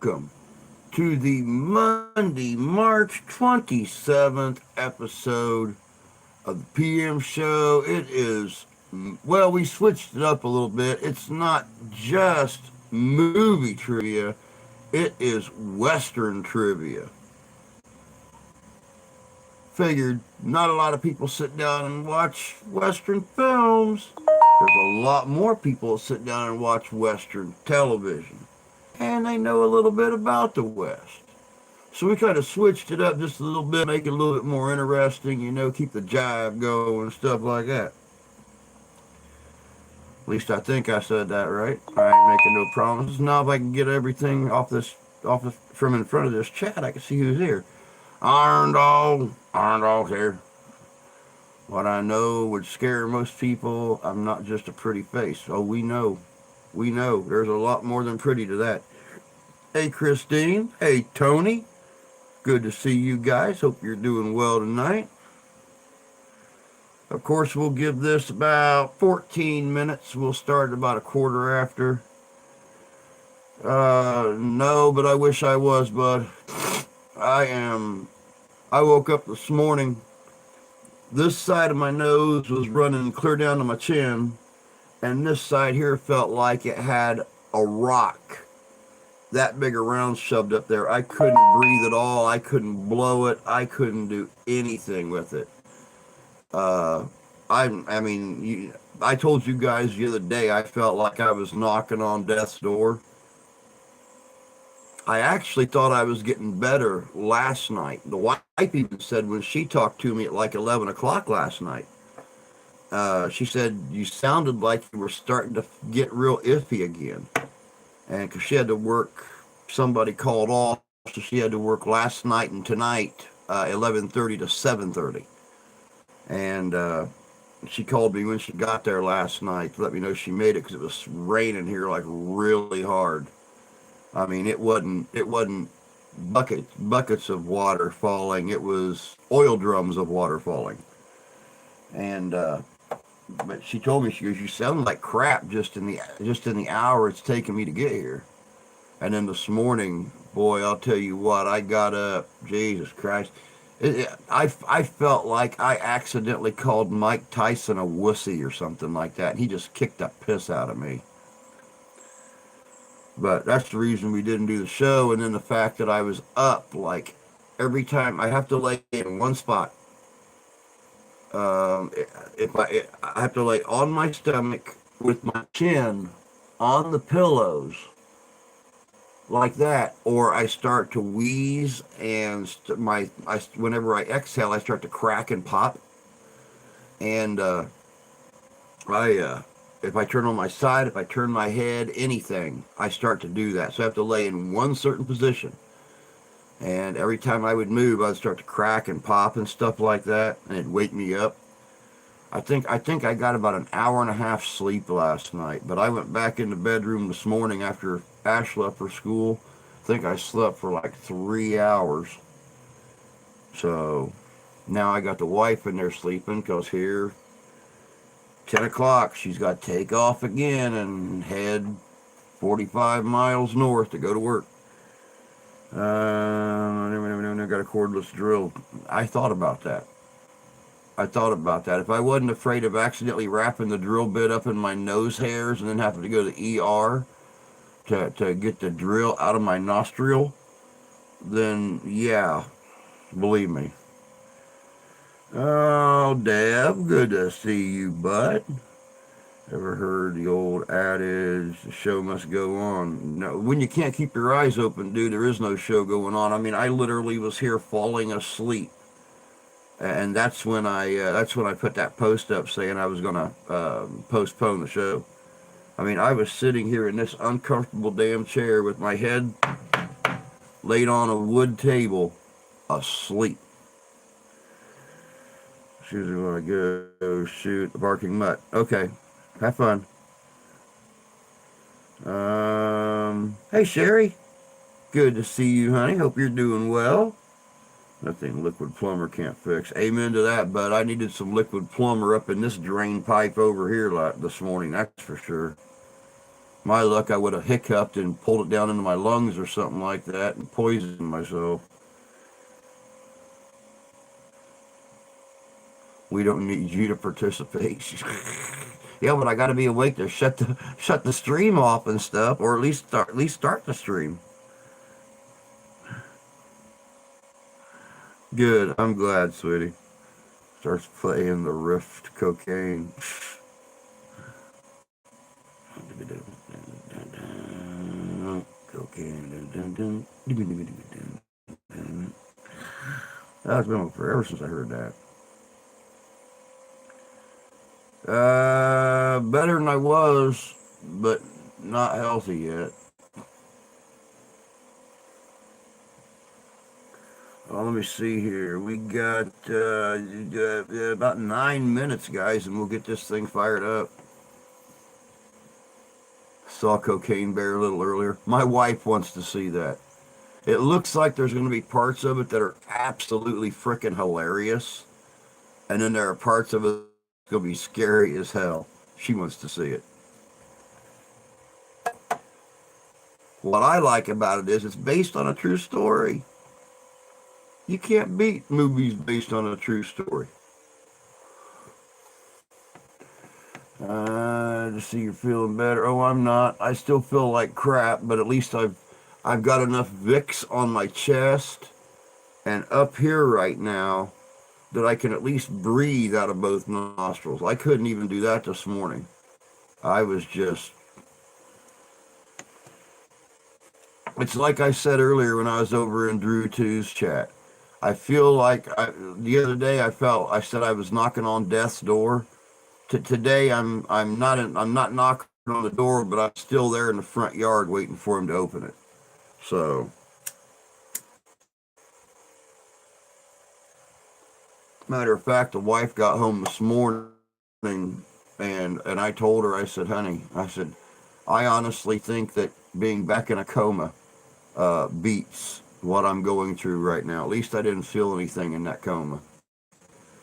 welcome to the Monday, March 27th episode of the PM Show. It is, well, we switched it up a little bit. It's not just movie trivia, it is Western trivia. Figured not a lot of people sit down and watch Western films. There's a lot more people that sit down and watch Western television. And they know a little bit about the West. So we kind of switched it up just a little bit, make it a little bit more interesting, keep the jive going and stuff like that. At least I think I said that right. I ain't making no promises. Now if I can get everything from in front of this chat, I can see who's here. Iron Dog's here. What I know would scare most people, I'm not just a pretty face. Oh, we know. There's a lot more than pretty to that. Hey, Christine. Hey, Tony. Good to see you guys. Hope you're doing well tonight. Of course, we'll give this about 14 minutes. We'll start at about a quarter after. No, but I wish I was, bud. I woke up this morning. This side of my nose was running clear down to my chin, and this side here felt like it had a rock that big around shoved up there. I couldn't breathe at all. I couldn't blow it. I couldn't do anything with it. I told you guys the other day I felt like I was knocking on death's door. I actually thought I was getting better last night. The wife even said when she talked to me at like 11 o'clock last night, she said, you sounded like you were starting to get real iffy again. And because she had to work, somebody called off, so she had to work last night and tonight, 11:30 to 7:30. And she called me when she got there last night to let me know she made it because it was raining here like really hard. I mean, it wasn't buckets of water falling. It was oil drums of water falling. And but she told me, she goes, you sound like crap just in the hour it's taken me to get here. And then this morning, boy, I'll tell you what, I got up. Jesus Christ. I felt like I accidentally called Mike Tyson a wussy or something like that. And he just kicked the piss out of me. But that's the reason we didn't do the show. And then the fact that I was up, like, every time I have to lay in one spot. I have to lay on my stomach with my chin on the pillows like that, or I start to wheeze, and whenever I exhale, I start to crack and pop. And if I turn on my side, if I turn my head, anything, I start to do that. So I have to lay in one certain position. And every time I would move, I'd start to crack and pop and stuff like that, and it'd wake me up. I think I got about an hour and a half sleep last night, but I went back in the bedroom this morning after Ash left for school. I think I slept for like 3 hours. So now I got the wife in there sleeping, because here, 10 o'clock, she's got to take off again and head 45 miles north to go to work. I got a cordless drill. I thought about that. If I wasn't afraid of accidentally wrapping the drill bit up in my nose hairs and then having to go to the ER to get the drill out of my nostril, then yeah, believe me. Oh, Deb, good to see you, bud. Ever heard the old adage, the show must go on? No, when you can't keep your eyes open, dude, there is no show going on. I mean, I literally was here falling asleep. And that's when I put that post up saying I was going to postpone the show. I mean, I was sitting here in this uncomfortable damn chair with my head laid on a wood table, asleep. Excuse me when I go shoot the barking mutt. Okay, have fun. Hey, Sherry. Good to see you, honey. Hope you're doing well. Nothing liquid plumber can't fix. Amen to that, bud. I needed some liquid plumber up in this drain pipe over here this morning, that's for sure. My luck, I would have hiccuped and pulled it down into my lungs or something like that and poisoned myself. We don't need you to participate. Yeah, but I got to be awake to shut the stream off and stuff, or at least start the stream. Good. I'm glad, sweetie. Starts playing the Rift cocaine. Cocaine. That's been forever since I heard that. Better than I was, but not healthy yet. Well, let me see here. We got about 9 minutes, guys, and we'll get this thing fired up. Saw Cocaine Bear a little earlier. My wife wants to see that. It looks like there's going to be parts of it that are absolutely freaking hilarious, and then there are parts of it that's going to be scary as hell. She wants to see it. What I like about it is it's based on a true story. You can't beat movies based on a true story. To see you're feeling better. Oh, I'm not. I still feel like crap, but at least I've got enough Vicks on my chest and up here right now that I can at least breathe out of both nostrils. I couldn't even do that this morning. I was just... It's like I said earlier when I was over in Drew 2's chat. I feel like the other day I said I was knocking on death's door. Today I'm not knocking on the door, but I'm still there in the front yard waiting for him to open it. So, matter of fact, the wife got home this morning and I told her, I said, honey, I honestly think that being back in a coma beats what I'm going through right now. At least I didn't feel anything in that coma.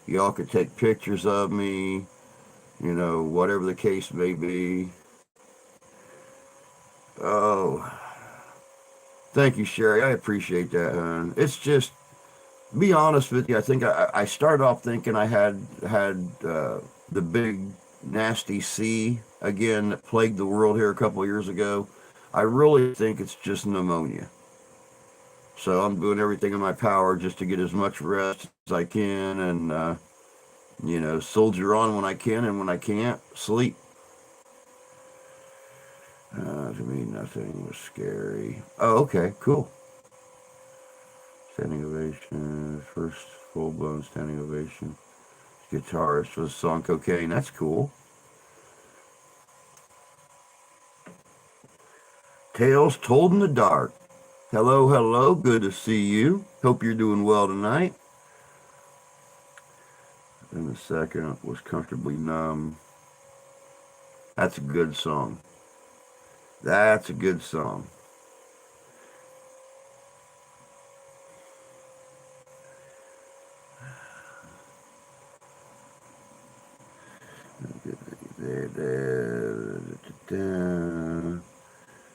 Y'all could take pictures of me, you know, whatever the case may be. Oh, thank you, Sherry. I appreciate that, hon. It's just, be honest with you, I think I started off thinking I had the big nasty C again that plagued the world here a couple of years ago. I really think it's just pneumonia. So I'm doing everything in my power just to get as much rest as I can and, you know, soldier on when I can, and when I can't, sleep. To me, nothing was scary. Oh, okay, cool. Standing ovation, first full-blown standing ovation. Guitarist for the song Cocaine, that's cool. Tales Told in the Dark. Hello, hello, good to see you. Hope you're doing well tonight. And the second was Comfortably Numb. That's a good song. That's a good song.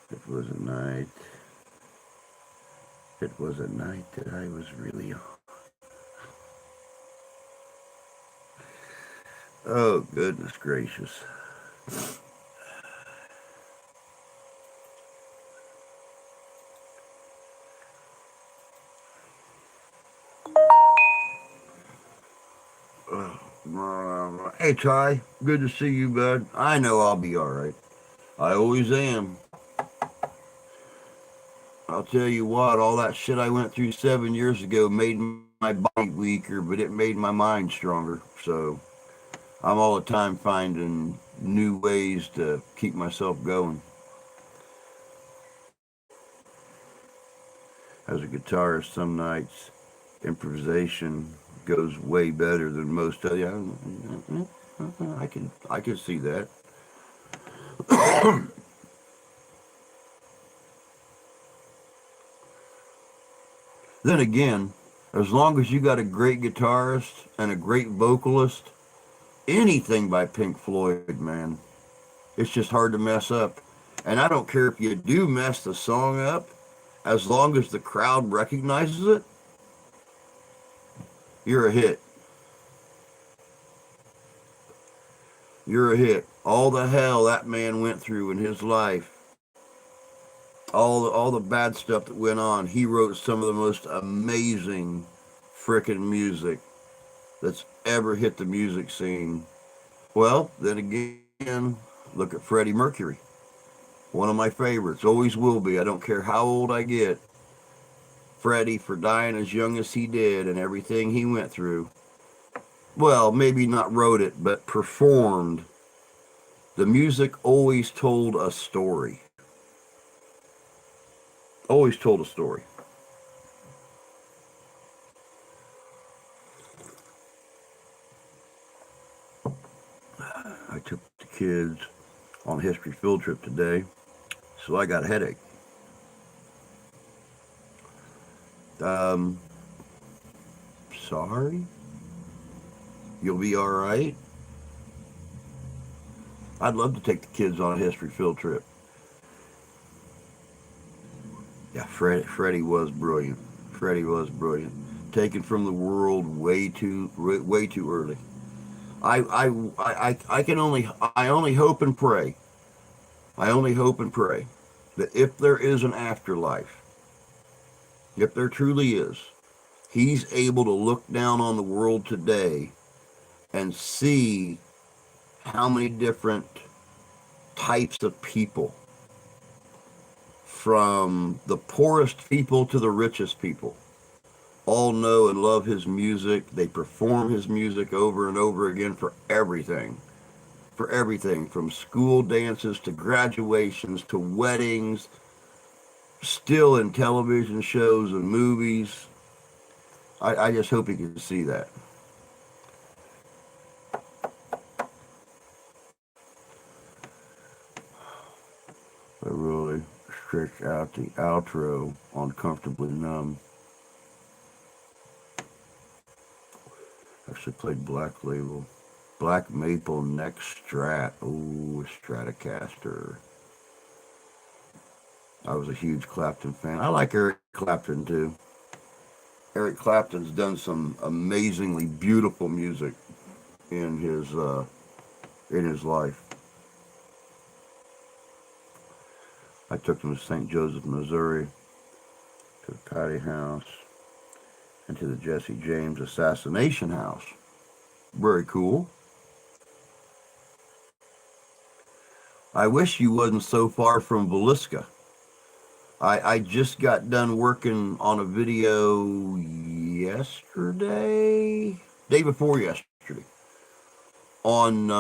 It was a night. It was a night that I was really on. Oh, goodness gracious. Hey, Ty. Good to see you, bud. I know I'll be all right. I always am. I'll tell you what, all that shit I went through 7 years ago made my body weaker, but it made my mind stronger. So I'm all the time finding new ways to keep myself going. As a guitarist, some nights improvisation goes way better than most of you. I can see that. Then again, as long as you got a great guitarist and a great vocalist, anything by Pink Floyd, man, it's just hard to mess up. And I don't care if you do mess the song up, as long as the crowd recognizes it, you're a hit. You're a hit. All the hell that man went through in his life, all the bad stuff that went on, he wrote some of the most amazing frickin' music that's ever hit the music scene. Well, then again, look at Freddie Mercury. One of my favorites, always will be. I don't care how old I get. Freddie, for dying as young as he did and everything he went through, well, maybe not wrote it, but performed. The music always told a story. Always told a story. I took the kids on a history field trip today, so I got a headache. Sorry? You'll be all right? I'd love to take the kids on a history field trip. Yeah, Freddie was brilliant. Freddie was brilliant. Taken from the world way too early. I can only I only hope and pray. I only hope and pray that if there is an afterlife, if there truly is, he's able to look down on the world today and see how many different types of people, from the poorest people to the richest people, all know and love his music. They perform his music over and over again for everything. For everything from school dances to graduations to weddings, still in television shows and movies. I just hope he can see that. I really stretched out the outro on Comfortably Numb. Actually played Black Label. Black Maple Neck Strat. Ooh, Stratocaster. I was a huge Clapton fan. I like Eric Clapton too. Eric Clapton's done some amazingly beautiful music in his life. I took them to St. Joseph, Missouri, to the Patty House, and to the Jesse James Assassination House. Very cool. I wish you wasn't so far from Villisca. I just got done working on a video yesterday, day before yesterday, on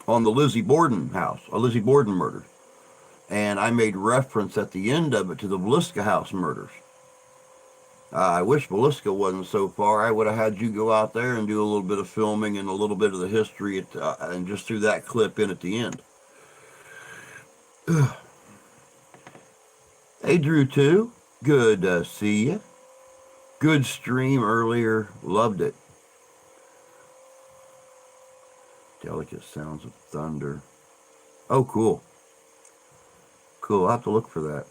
on the Lizzie Borden house, a Lizzie Borden murder. And I made reference at the end of it to the Villisca House murders. I wish Villisca wasn't so far. I would have had you go out there and do a little bit of filming and a little bit of the history and just threw that clip in at the end. Hey, Drew, too. Good to see you. Good stream earlier. Loved it. Delicate Sounds of Thunder. Oh, cool. Cool. I'll have to look for that.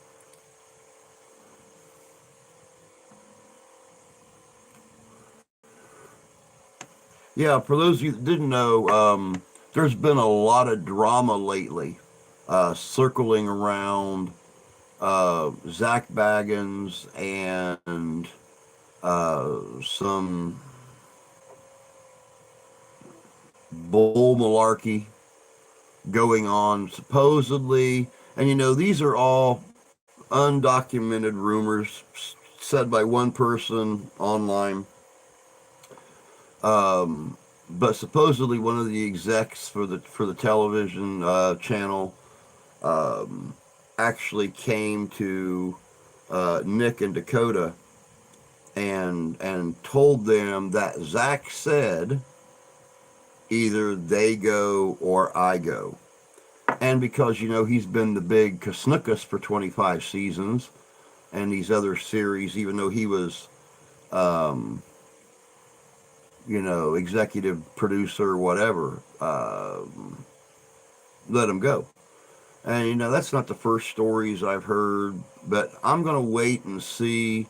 Yeah, for those of you that didn't know, there's been a lot of drama lately circling around Zach Baggins and some bull malarkey going on, supposedly. And, you know, these are all undocumented rumors said by one person online. But supposedly one of the execs for the television channel actually came to Nick and Dakota and told them that Zach said either they go or I go. And because, you know, he's been the big Kasnukas for 25 seasons and these other series, even though he was executive producer, whatever, let him go. And that's not the first stories I've heard, but I'm going to wait and see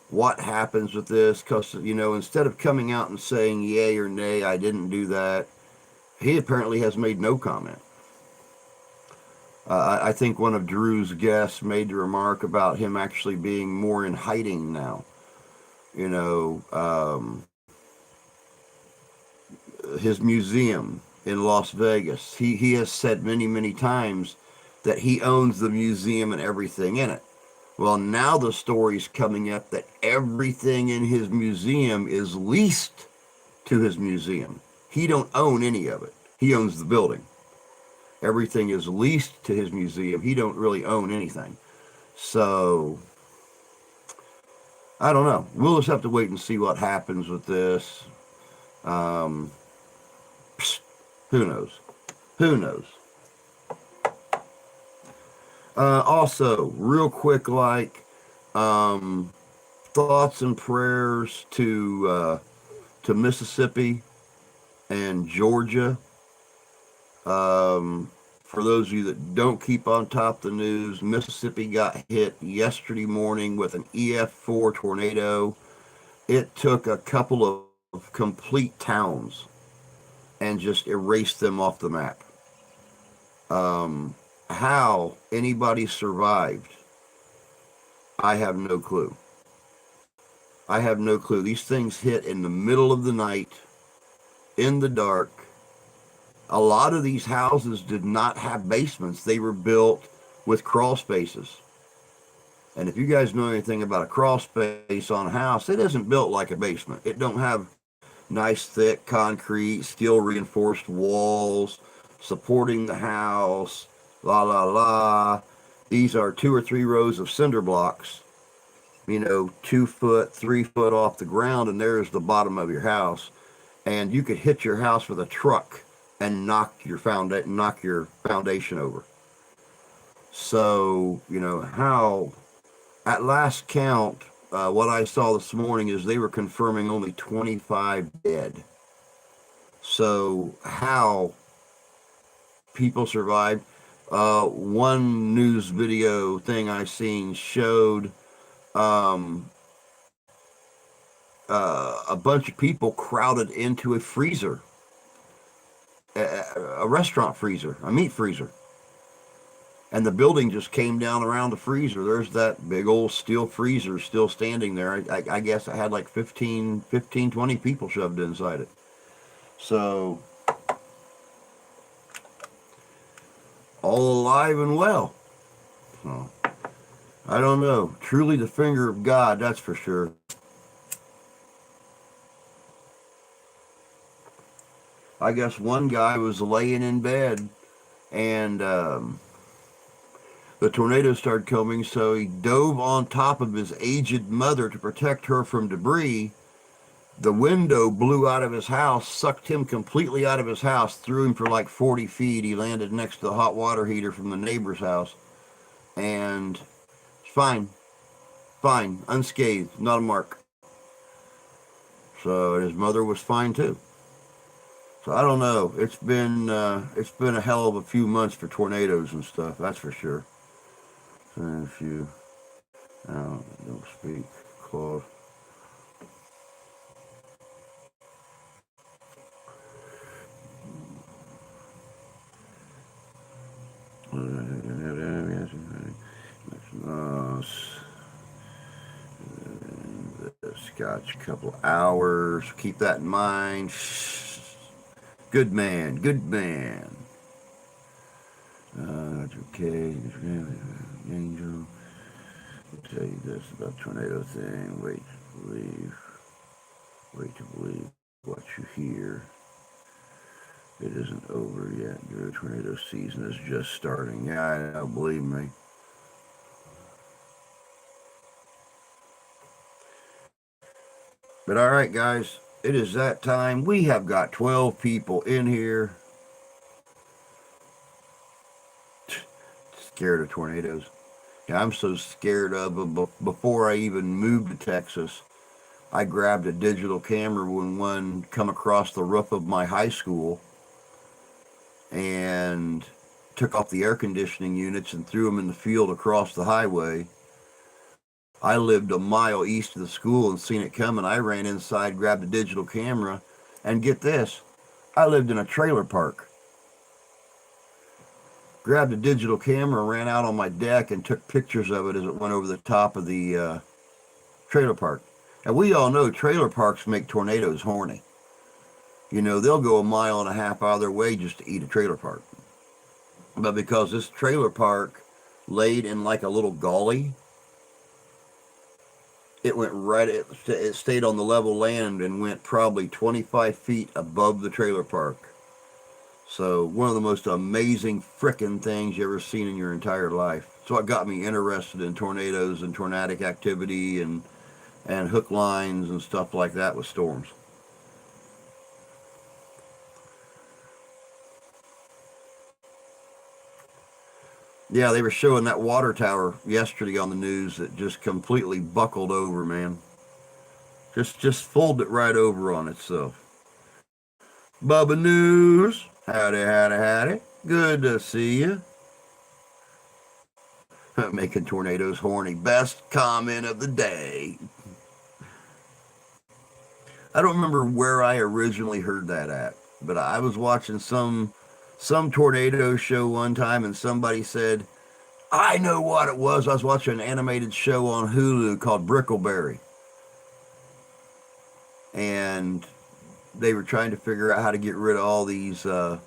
what happens with this, because instead of coming out and saying yay or nay, I didn't do that, he apparently has made no comment. I think one of Drew's guests made the remark about him actually being more in hiding now. You know, his museum in Las Vegas, he has said many, many times that he owns the museum and everything in it. Well, now the story's coming up that everything in his museum is leased to his museum. He don't own any of it. He owns the building. Everything is leased to his museum. He don't really own anything. So, I don't know. We'll just have to wait and see what happens with this. Who knows? Who knows? Also, real quick, thoughts and prayers to Mississippi and Georgia. For those of you that don't keep on top of the news, Mississippi got hit yesterday morning with an EF4 tornado. It took a couple of complete towns and just erased them off the map. How anybody survived, I have no clue. I have no clue. These things hit in the middle of the night, in the dark. A lot of these houses did not have basements. They were built with crawl spaces. And if you guys know anything about a crawl space on a house, it isn't built like a basement. It don't have nice, thick concrete, steel reinforced walls supporting the house, la, la, la. These are 2 or 3 rows of cinder blocks, 2 foot, 3 foot off the ground, and there's the bottom of your house. And you could hit your house with a truck and knock your foundation over. So, how, at last count, what I saw this morning is they were confirming only 25 dead. So, how people survived. One news video thing I seen showed a bunch of people crowded into a freezer. A restaurant freezer, a meat freezer. And the building just came down around the freezer. There's that big old steel freezer still standing there. I guess it had like 20 people shoved inside it. So, all alive and well. So, I don't know. Truly the finger of God, that's for sure. I guess one guy was laying in bed, and the tornado started coming, so he dove on top of his aged mother to protect her from debris. The window blew out of his house, sucked him completely out of his house, threw him for like 40 feet. He landed next to the hot water heater from the neighbor's house, and fine, unscathed, not a mark. So his mother was fine too. So I don't know. It's been a hell of a few months for tornadoes and stuff. That's for sure. So if you don't speak, Claude. Scotch, a couple hours. Keep that in mind. Good man, good man. Okay, Angel. I'll tell you this about tornado thing. Wait to believe what you hear. It isn't over yet. Your tornado season is just starting. Yeah, I know, believe me. But all right, guys, it is that time. We have got 12 people in here scared of tornadoes. Yeah, I'm so scared of them. Before I even moved to Texas, I grabbed a digital camera when one come across the roof of my high school and took off the air conditioning units and threw them in the field across the highway. I lived a mile east of the school and seen it coming. I ran inside, grabbed a digital camera, and get this, I lived in a trailer park. Grabbed a digital camera, ran out on my deck, and took pictures of it as it went over the top of the trailer park. And we all know trailer parks make tornadoes horny. You know, they'll go a mile and a half out of their way just to eat a trailer park. But because this trailer park laid in like a little gully, it went right, it stayed on the level land and went probably 25 feet above the trailer park. So one of the most amazing frickin' things you ever seen in your entire life. So it got me interested in tornadoes and tornadic activity and hook lines and stuff like that with storms. Yeah, they were showing that water tower yesterday on the news that just completely buckled over, man. Just folded it right over on itself. Bubba News. Howdy, howdy, howdy. Good to see you. Making tornadoes horny. Best comment of the day. I don't remember where I originally heard that at, but I was watching some tornado show one time and somebody said, I know what it was. I was watching an animated show on Hulu called Brickleberry. And they were trying to figure out how to get rid of all these low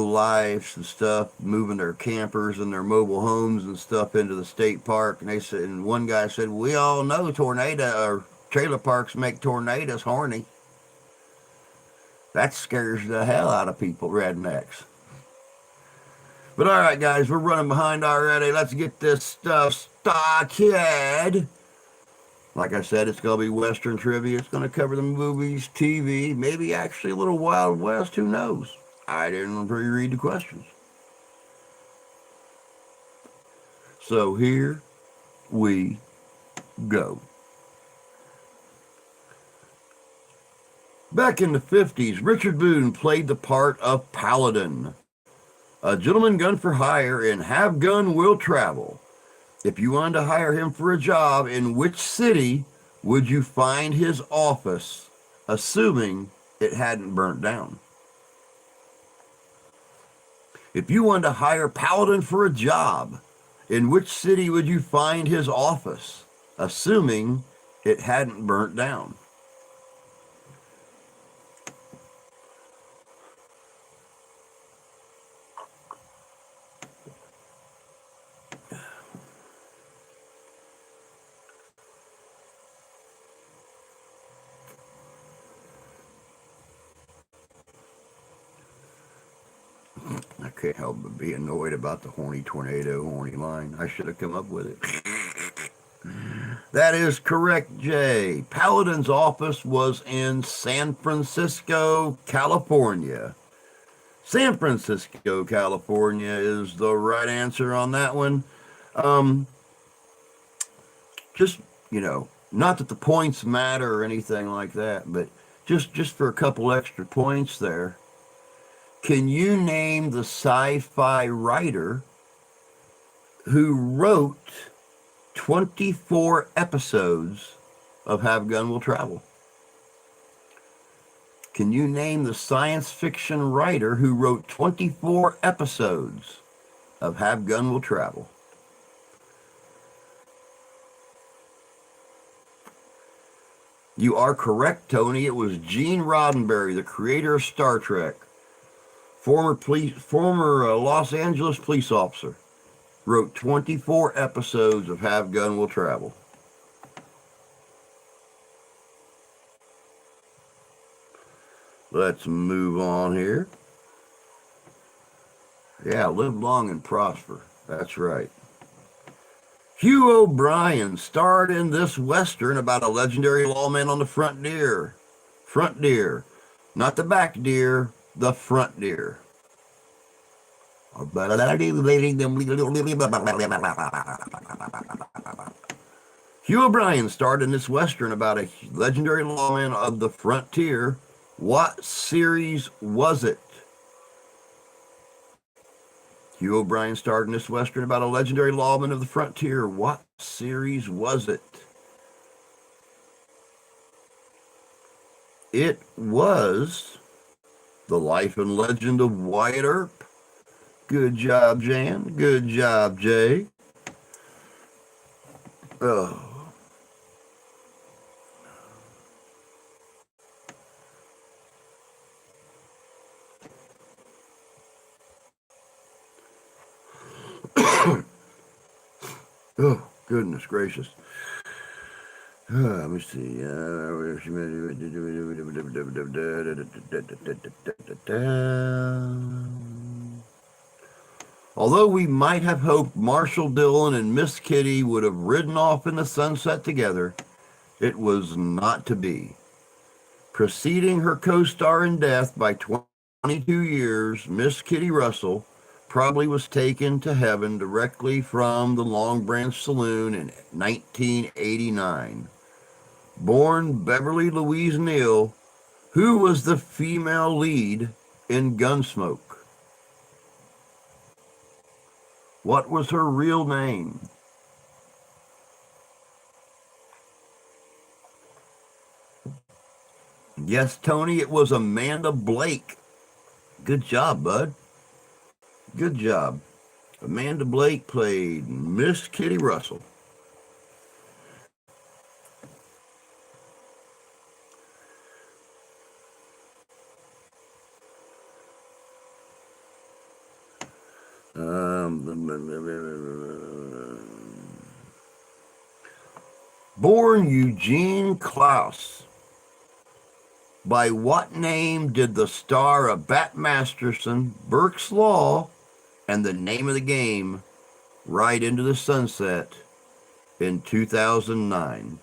lives and stuff, moving their campers and their mobile homes and stuff into the state park. And they said, and one guy said, we all know trailer parks make tornadoes horny. That scares the hell out of people, rednecks. But all right, guys, we're running behind already. Let's get this stuff started. Like I said, it's going to be Western trivia. It's going to cover the movies, TV, maybe actually a little Wild West. Who knows? I didn't reread the questions. So here we go. Back in the 50s, Richard Boone played the part of Paladin, a gentleman gun for hire in Have Gun Will Travel. If you wanted to hire him for a job, in which city would you find his office, assuming it hadn't burnt down? If you wanted to hire Paladin for a job, in which city would you find his office, assuming it hadn't burnt down? I can't help but be annoyed about the horny tornado, horny line. I should have come up with it. That is correct, Jay. Paladin's office was in San Francisco, California. San Francisco, California is the right answer on that one. Just, not that the points matter or anything like that, but just for a couple extra points there. Can you name the sci-fi writer who wrote 24 episodes of Have Gun Will Travel? Can you name the science fiction writer who wrote 24 episodes of Have Gun Will Travel? You are correct, Tony. It was Gene Roddenberry, the creator of Star Trek. Former Los Angeles police officer, wrote 24 episodes of Have Gun Will Travel. Let's move on here. Yeah, live long and prosper. That's right. Hugh O'Brian starred in this Western about a legendary lawman on the front deer. Front deer. Not the back deer, the front deer. Hugh O'Brien starred in this Western about a legendary lawman of the frontier. What series was it? Hugh O'Brien starred in this Western about a legendary lawman of the frontier. What series was it? It was The Life and Legend of Wyatt Earp. Good job, Jan. Good job, Jay. Oh. Oh, goodness gracious. Let me see. Although we might have hoped Marshall Dillon and Miss Kitty would have ridden off in the sunset together, it was not to be. Preceding her co-star in death by 22 years, Miss Kitty Russell probably was taken to heaven directly from the Long Branch Saloon in 1989. Born Beverly Louise Neal, who was the female lead in Gunsmoke? What was her real name? Yes, Tony, it was Amanda Blake. Good job, bud. Good job. Amanda Blake played Miss Kitty Russell. Born Eugene Klaus. By what name did the star of Bat Masterson, Burke's Law, and The Name of the Game Ride into the Sunset in 2009?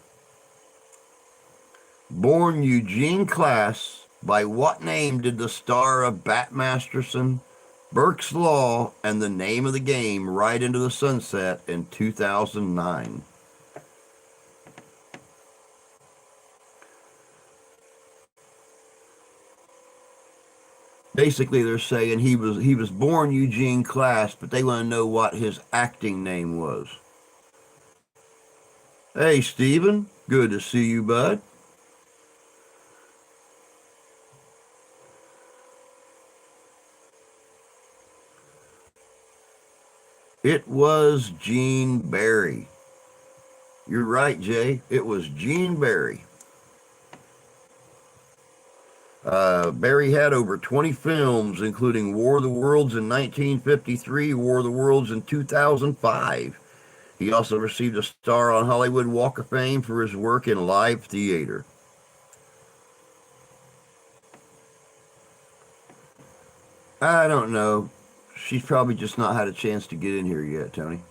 Born Eugene Klaus, by what name did the star of Bat Masterson, Burke's Law, and The Name of the Game Ride into the Sunset in 2009? Basically, they're saying he was born Eugene Klaus, but they want to know what his acting name was. Hey, Stephen, good to see you, bud. It was Gene Barry. You're right, Jay. It was Gene Barry. Barry had over 20 films, including War of the Worlds in 1953, War of the Worlds in 2005. He also received a star on Hollywood Walk of Fame for his work in live theater. I don't know. She's probably just not had a chance to get in here yet, Tony.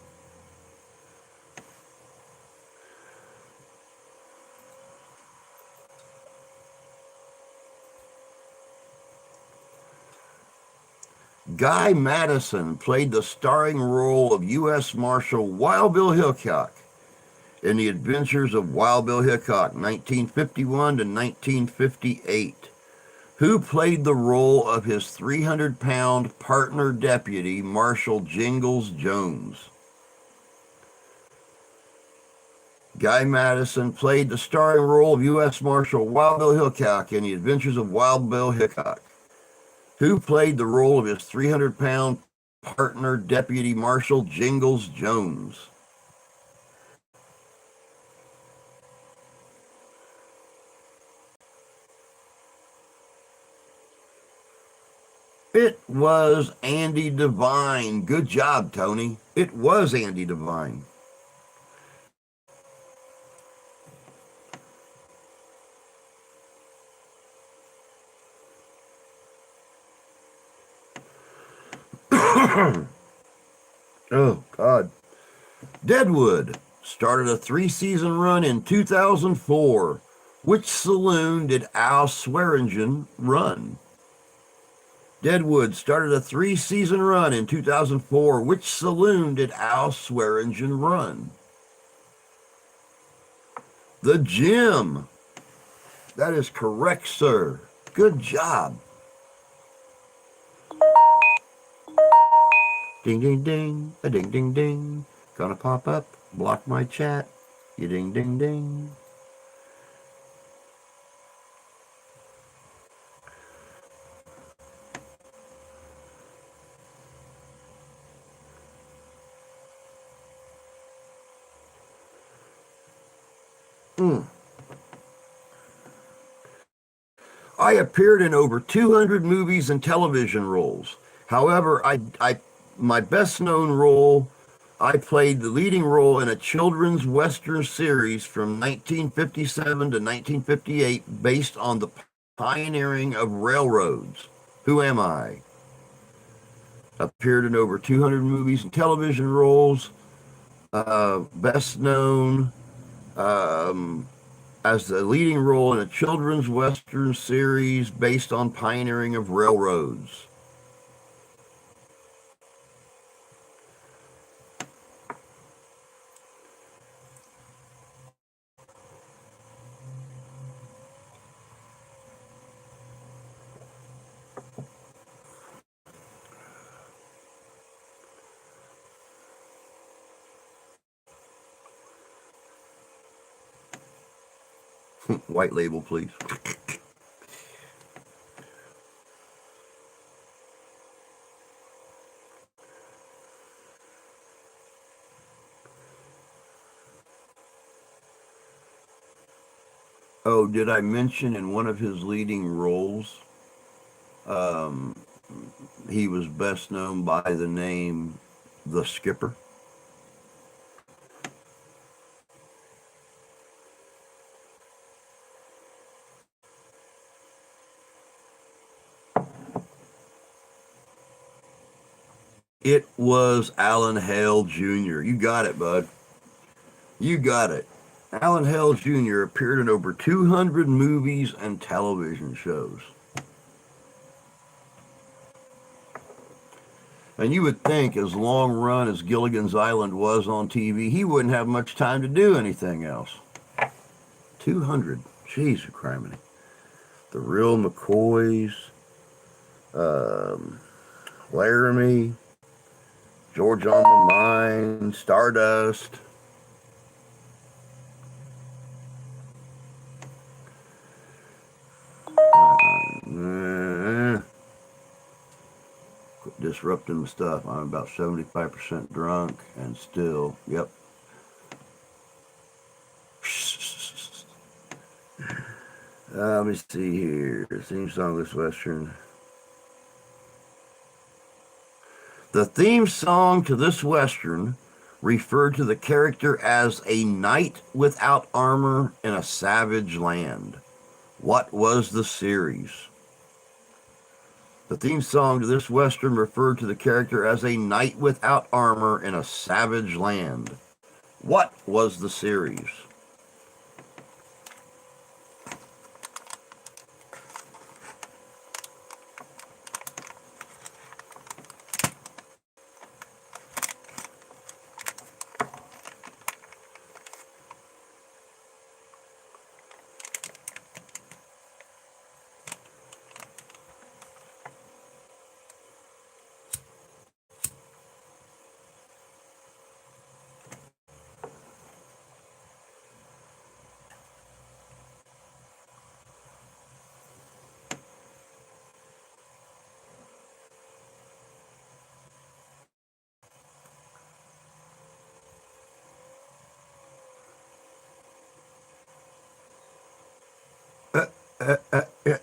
Guy Madison played the starring role of U.S. Marshal Wild Bill Hickok in The Adventures of Wild Bill Hickok, 1951 to 1958. Who played the role of his 300-pound partner deputy, Marshal Jingles Jones? Guy Madison played the starring role of U.S. Marshal Wild Bill Hickok in The Adventures of Wild Bill Hickok. Who played the role of his 300-pound partner deputy, Marshal Jingles Jones? It was Andy Devine. Good job, Tony. It was Andy Devine. Oh, God. Deadwood started a 3-season run in 2004. Which saloon did Al Swearingen run? Deadwood started a 3-season run in 2004. Which saloon did Al Swearingen run? The gym. That is correct, sir. Good job. Ding, ding, ding. A ding, ding, ding. Gonna pop up. Block my chat. You ding, ding, ding. I appeared in over 200 movies and television roles. However, my best known role, I played the leading role in a children's western series from 1957 to 1958 based on the pioneering of railroads. Who am I? Appeared in over 200 movies and television roles. Best known um, as the leading role in a children's western series based on pioneering of railroads. White label, please. Oh, did I mention in one of his leading roles, um, he was best known by the name The Skipper? It was Alan Hale Jr. You got it, bud. You got it. Alan Hale Jr. appeared in over 200 movies and television shows. And you would think, as long run as Gilligan's Island was on TV, he wouldn't have much time to do anything else. 200. Jeez, criminy. The Real McCoys, Laramie, George on My Mind, Stardust. Quit disrupting the stuff. I'm about 75% drunk and still, yep. Let me see here. Theme song of this Western. The theme song to this Western referred to the character as a knight without armor in a savage land. What was the series? The theme song to this Western referred to the character as a knight without armor in a savage land. What was the series? Uh, uh, uh, uh.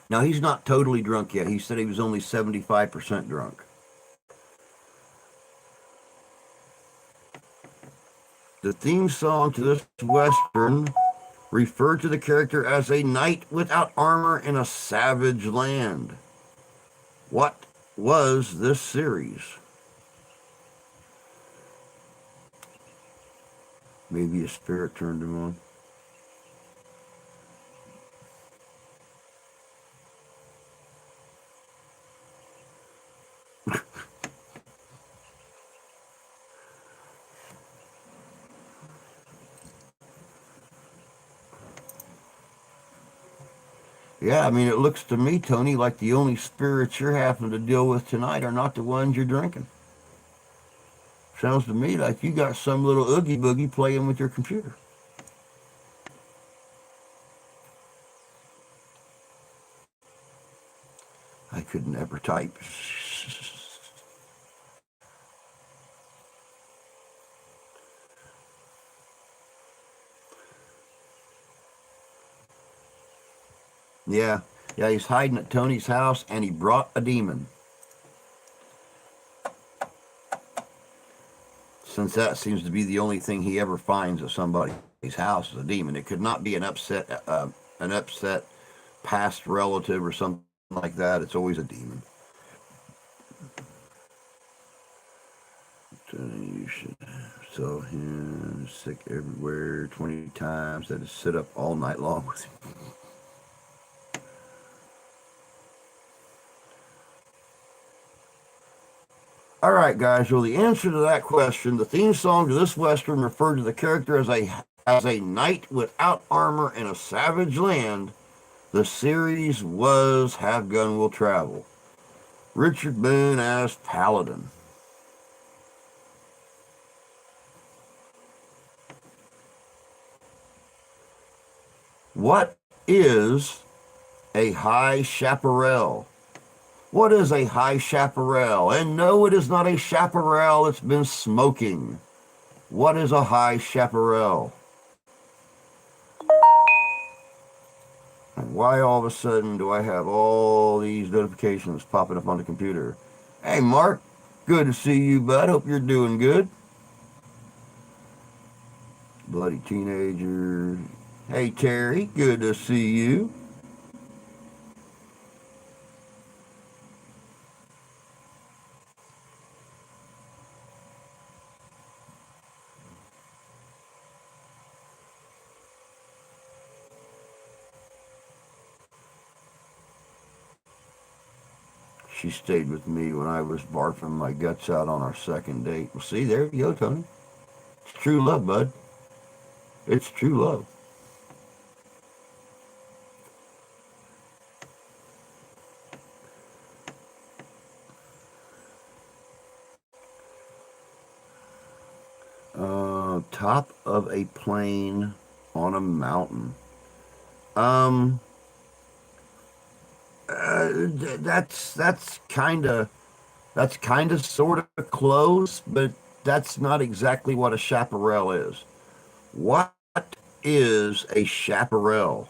Now, he's not totally drunk yet. He said he was only 75% drunk. The theme song to this Western referred to the character as a knight without armor in a savage land. What was this series? Maybe a spirit turned him on. Yeah, I mean, it looks to me, Tony, like the only spirits you're having to deal with tonight are not the ones you're drinking. Sounds to me like you got some little oogie boogie playing with your computer. I could never type. Yeah, yeah, he's hiding at Tony's house and he brought a demon. Since that seems to be the only thing he ever finds at somebody's house is a demon. It could not be an upset past relative or something like that. It's always a demon. So you should saw him sick everywhere 20 times. Had to sit up all night long with him. All right, guys. Well, the answer to that question, the theme song to this western referred to the character as a knight without armor in a savage land. The series was Have Gun Will Travel. Richard Boone as Paladin. What is a high chaparral? What is a high chaparral? And no, it is not a chaparral that's been smoking. What is a high chaparral? And why all of a sudden do I have all these notifications popping up on the computer? Hey, Mark, good to see you, bud. Hope you're doing good. Bloody teenager. Hey, Terry, good to see you. She stayed with me when I was barfing my guts out on our second date. Well, see, there you go, Tony. It's true love, bud. It's true love. Top of a plane on a mountain. Um, that's kind of sort of close, but that's not exactly what a chaparral is. What is a chaparral?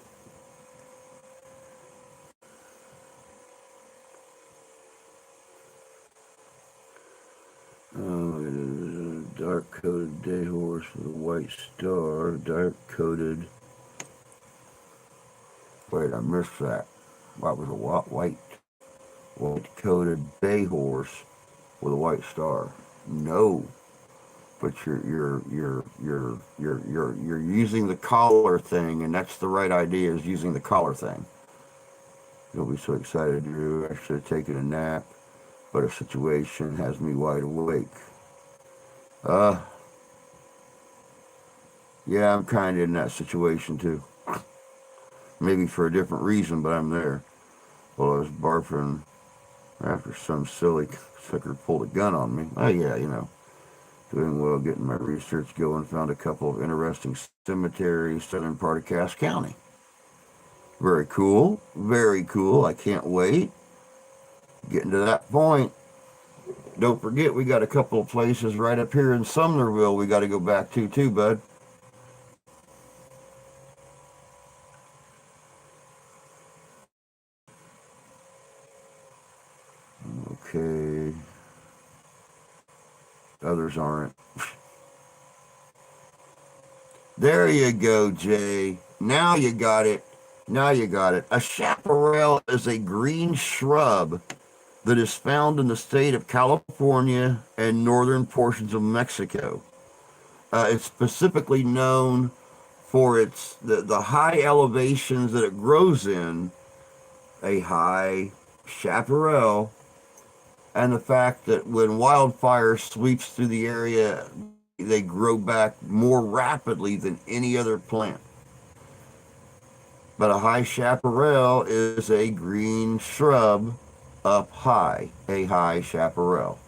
Dark coated day horse with a white star. Dark coated. Wait, I missed that. What was a white coated bay horse with a white star? No, but you're using the collar thing, and that's the right idea. Is using the collar thing. Don't be so excited, Drew. I should have taken a nap, but a situation has me wide awake. Uh, yeah, I'm kind of in that situation too. Maybe for a different reason, but I'm there. Well, I was barfing after some silly sucker pulled a gun on me. Oh yeah, doing well, getting my research going. Found a couple of interesting cemeteries, southern part of Cass County. Very cool, very cool. I can't wait. Getting to that point. Don't forget, we got a couple of places right up here in Sumnerville we got to go back to too, bud. Okay. Others aren't. There you go, Jay. Now you got it. Now you got it. A chaparral is a green shrub that is found in the state of California and northern portions of Mexico. It's specifically known for the high elevations that it grows in, a high chaparral, and the fact that when wildfire sweeps through the area, they grow back more rapidly than any other plant. But a high chaparral is a green shrub up high, a high chaparral.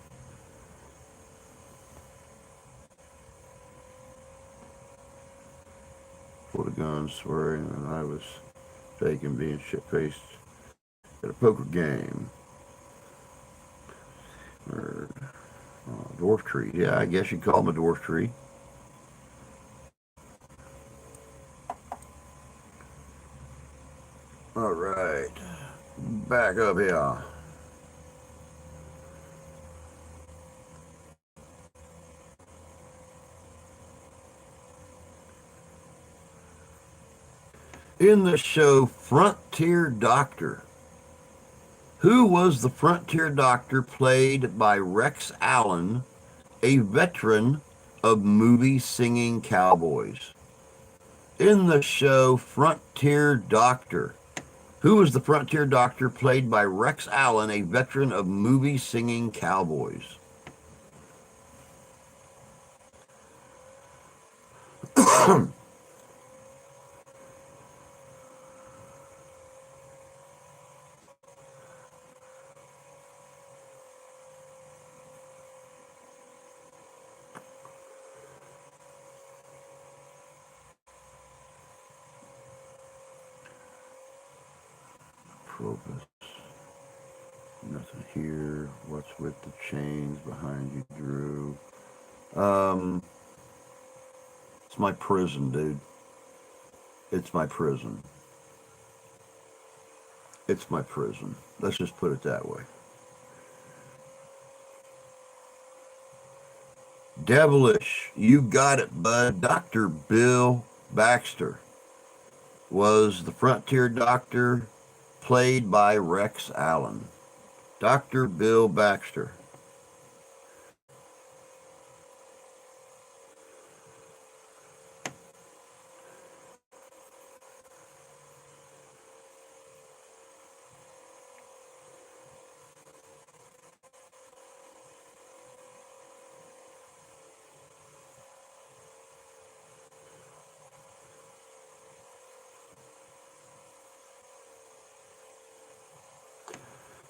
Pulled a gun, swearing that I was faking being shit-faced at a poker game. Or dwarf tree. Yeah, I guess you'd call them a dwarf tree. All right, back up here. In the show Frontier Doctor, who was the Frontier Doctor played by Rex Allen, a veteran of movie singing cowboys? In the show Frontier Doctor, who was the Frontier Doctor played by Rex Allen, a veteran of movie singing cowboys? Focus. Nothing here. What's with the chains behind you, Drew? It's my prison, dude. It's my prison. It's my prison. Let's just put it that way. Devilish. You got it, bud. Dr. Bill Baxter was the Frontier Doctor played by Rex Allen. Dr. Bill Baxter.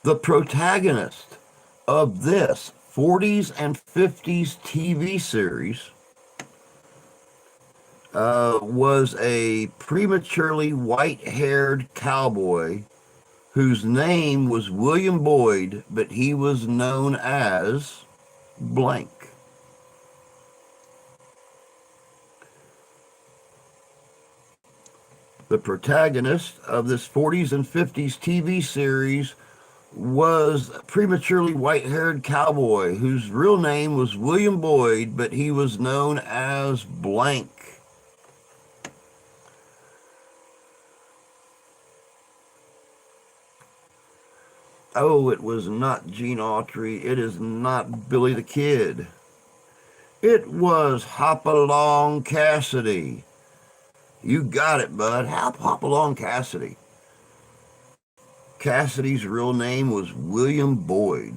The protagonist of this 40s and 50s TV series was a prematurely white-haired cowboy whose name was William Boyd, but he was known as blank. The protagonist of this 40s and 50s TV series was a prematurely white-haired cowboy whose real name was William Boyd, but he was known as blank. Oh, it was not Gene Autry. It is not Billy the Kid. It was Hopalong Cassidy. You got it, bud. Hopalong Cassidy. Cassidy's real name was William Boyd.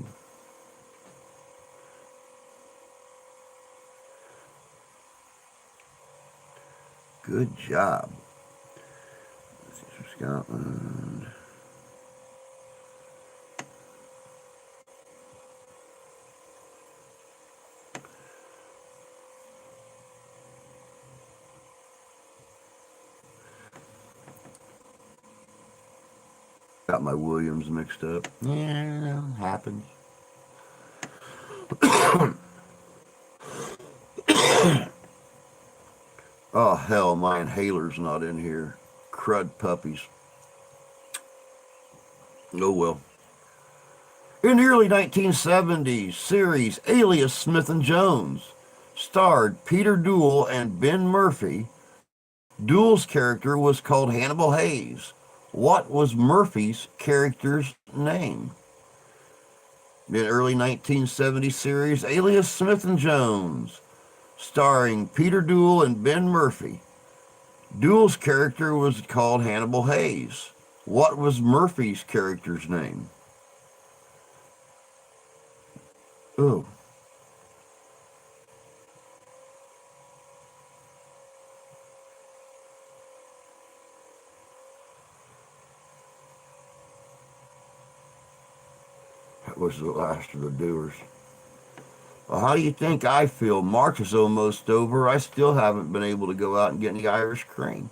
Good job. Scotland. Got my Williams mixed up. Yeah, happens. Oh, hell, my inhaler's not in here. Crud puppies. Oh, well. In the early 1970s, series Alias Smith and Jones starred Peter Duell and Ben Murphy. Duell's character was called Hannibal Hayes. What was Murphy's character's name? The early 1970 series Alias Smith and Jones, starring Peter Duell and Ben Murphy. Duell's character was called Hannibal Hayes. What was Murphy's character's name? Oh. was the last of the doers. Well, how do you think I feel? March is almost over. I still haven't been able to go out and get any Irish cream.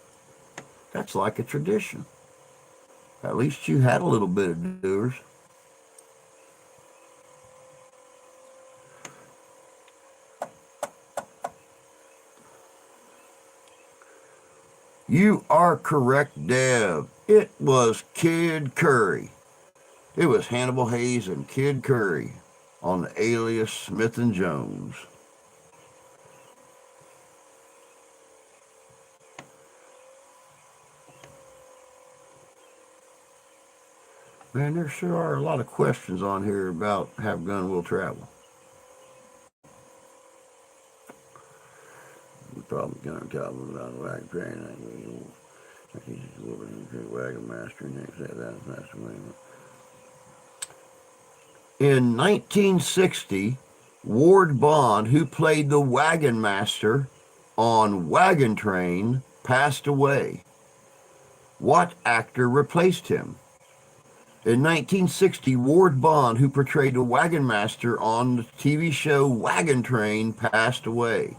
That's like a tradition. At least you had a little bit of doers. You are correct, Deb. It was Kid Curry. It was Hannibal Hayes and Kid Curry on the Alias Smith and Jones. Man, there sure are a lot of questions on here about Have Gun Will Travel. Probably gonna tell them about the wagon train. Wagon master next. That's the way. In 1960, Ward Bond, who played the wagon master on Wagon Train, passed away. What actor replaced him? In 1960, Ward Bond, who portrayed the wagon master on the TV show Wagon Train, passed away.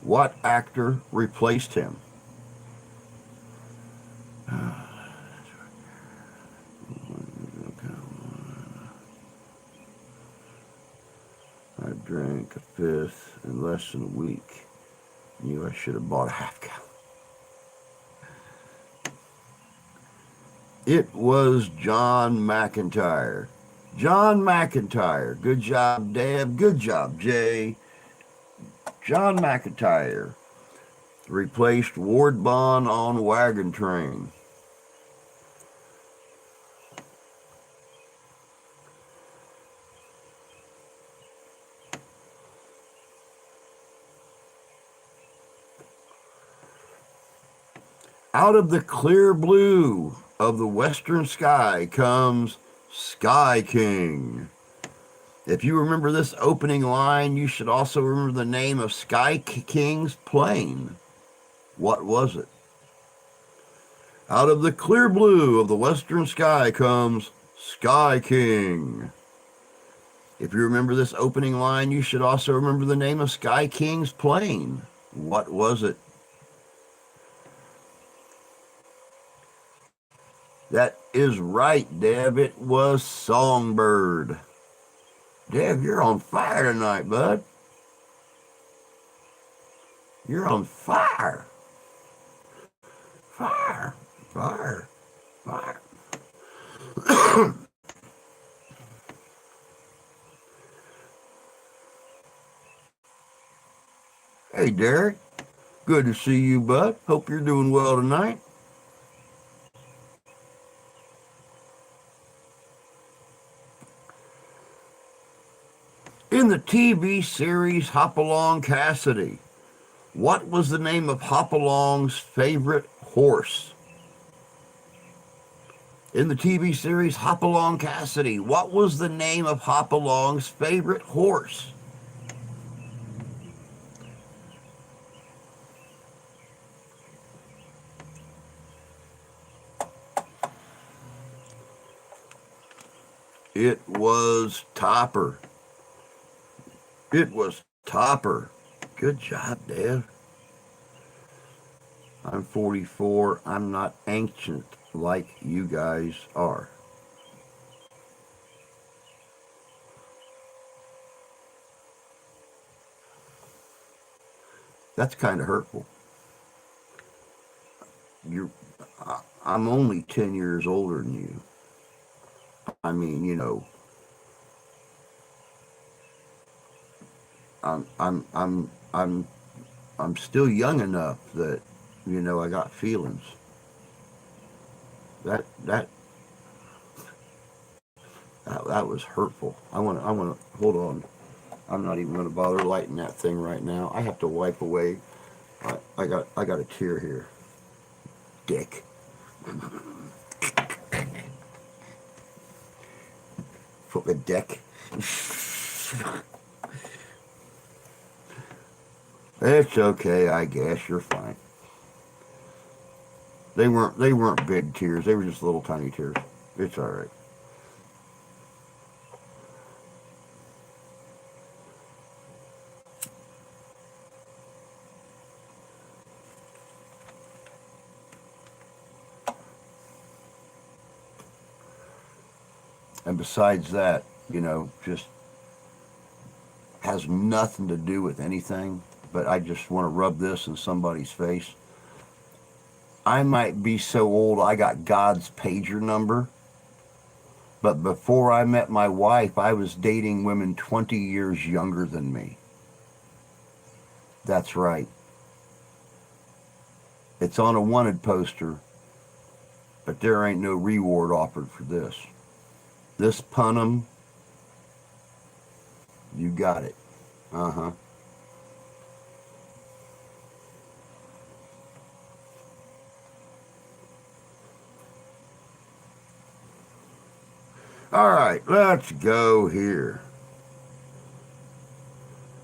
What actor replaced him? I drank a fifth in less than a week. Knew I should have bought a half gallon. It was John McIntyre. John McIntyre. Good job, Deb. Good job, Jay. John McIntyre replaced Ward Bond on Wagon Train. Out of the clear blue of the western sky comes Sky King. If you remember this opening line, you should also remember the name of Sky King's plane. What was it? Out of the clear blue of the western sky comes Sky King. If you remember this opening line, you should also remember the name of Sky King's plane. What was it? That is right, Deb. It was Songbird. Deb, you're on fire tonight, bud. You're on fire. Fire. Fire. Fire. Hey, Derek. Good to see you, bud. Hope you're doing well tonight. In the TV series Hopalong Cassidy, what was the name of Hopalong's favorite horse? In the TV series Hopalong Cassidy, what was the name of Hopalong's favorite horse? It was Topper. It was Topper. Good job, Dad. I'm 44. I'm not ancient like you guys are. That's kind of hurtful. I'm only 10 years older than you. I mean, you know, I'm still young enough that, you know, I got feelings. That was hurtful. I want to hold on. I'm not even going to bother lighting that thing right now. I have to wipe away. I got a tear here. Dick. For a deck. It's okay, I guess. You're fine. They weren't big tears. They were just little tiny tears. It's all right. And besides that, just has nothing to do with anything, but I just want to rub this in somebody's face. I might be so old I got God's pager number, but before I met my wife, I was dating women 20 years younger than me. That's right. It's on a wanted poster, but there ain't no reward offered for this. This punum, you got it. Uh-huh. All right, let's go here.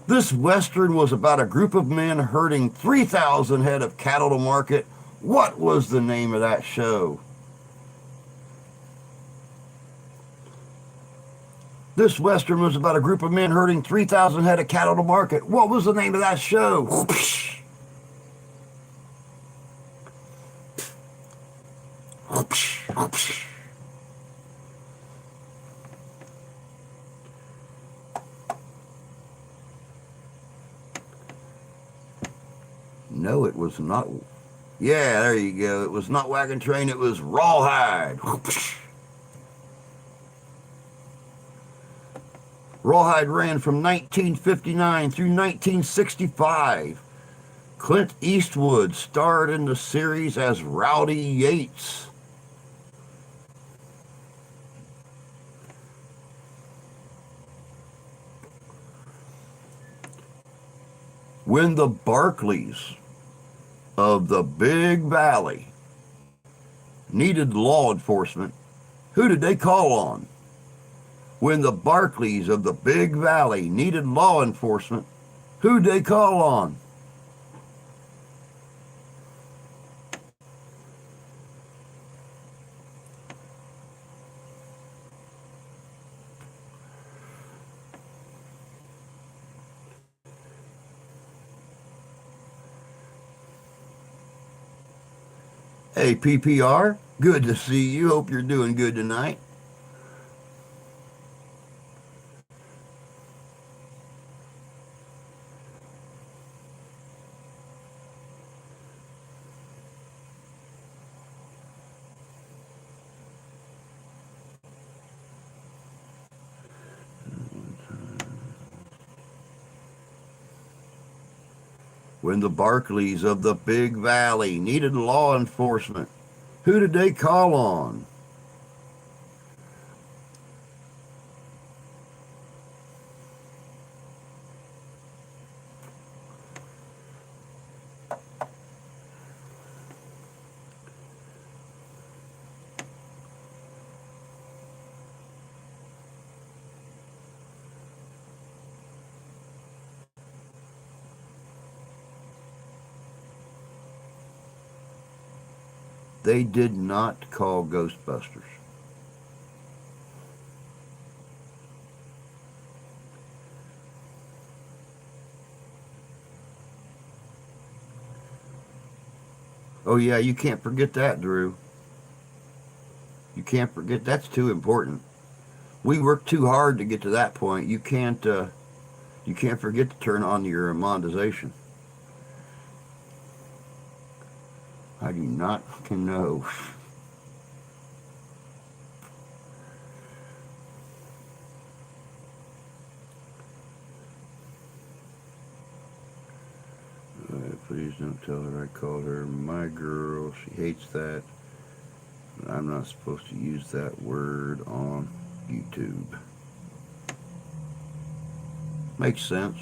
This Western was about a group of men herding 3,000 head of cattle to market. What was the name of that show? This Western was about a group of men herding 3,000 head of cattle to market. What was the name of that show? No, it was not. Yeah, there you go. It was not Wagon Train, it was Rawhide. Rawhide ran from 1959 through 1965. Clint Eastwood starred in the series as Rowdy Yates. When the Barclays of the Big Valley needed law enforcement, who did they call on? When the Barclays of the Big Valley needed law enforcement, who'd they call on? Hey, PPR, good to see you. Hope you're doing good tonight. When the Barclays of the Big Valley needed law enforcement, who did they call on? They did not call Ghostbusters. Oh, yeah, you can't forget that, Drew. You can't forget. That's too important. We worked too hard to get to that point. You can't forget to turn on your monetization. I do not fucking know. Please don't tell her I called her my girl. She hates that. I'm not supposed to use that word on YouTube. Makes sense.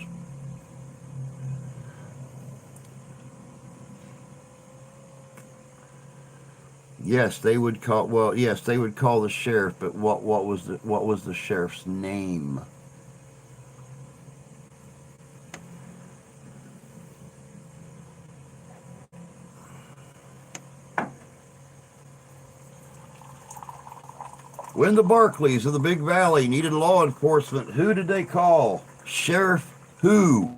Yes, they would call. Well, yes, they would call the sheriff. But what was the sheriff's name? When the Barclays of the Big Valley needed law enforcement, who did they call? Sheriff who?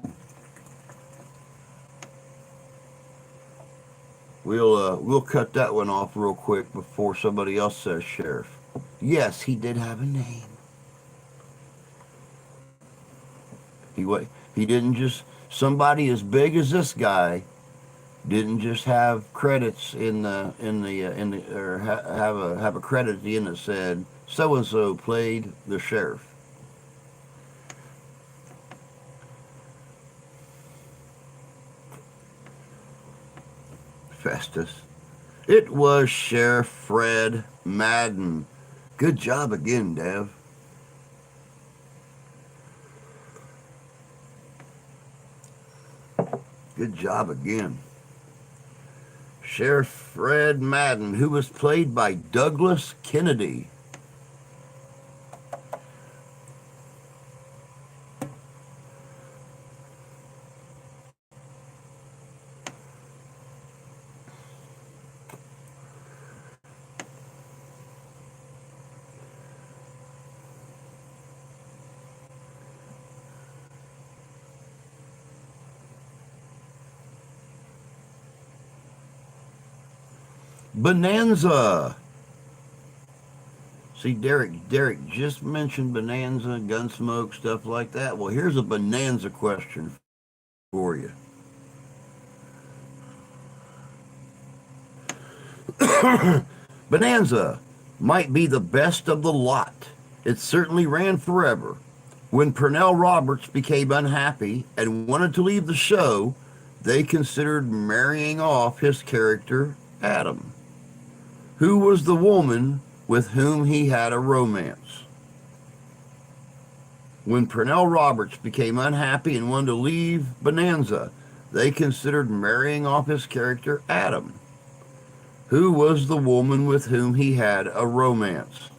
We'll cut that one off real quick before somebody else says sheriff. Yes, he did have a name. He wa- he didn't just somebody as big as this guy didn't just have credits in the or have a credit at the end that said so and so played the sheriff. Festus. It was Sheriff Fred Madden. Good job again, Dev. Good job again. Sheriff Fred Madden, who was played by Douglas Kennedy. Bonanza. See, Derek just mentioned Bonanza, Gunsmoke, stuff like that. Well, here's a Bonanza question for you. Bonanza might be the best of the lot. It certainly ran forever. When Pernell Roberts became unhappy and wanted to leave the show, they considered marrying off his character, Adam, who was the woman with whom he had a romance. When Pernell Roberts became unhappy and wanted to leave Bonanza, they considered marrying off his character, Adam, who was the woman with whom he had a romance.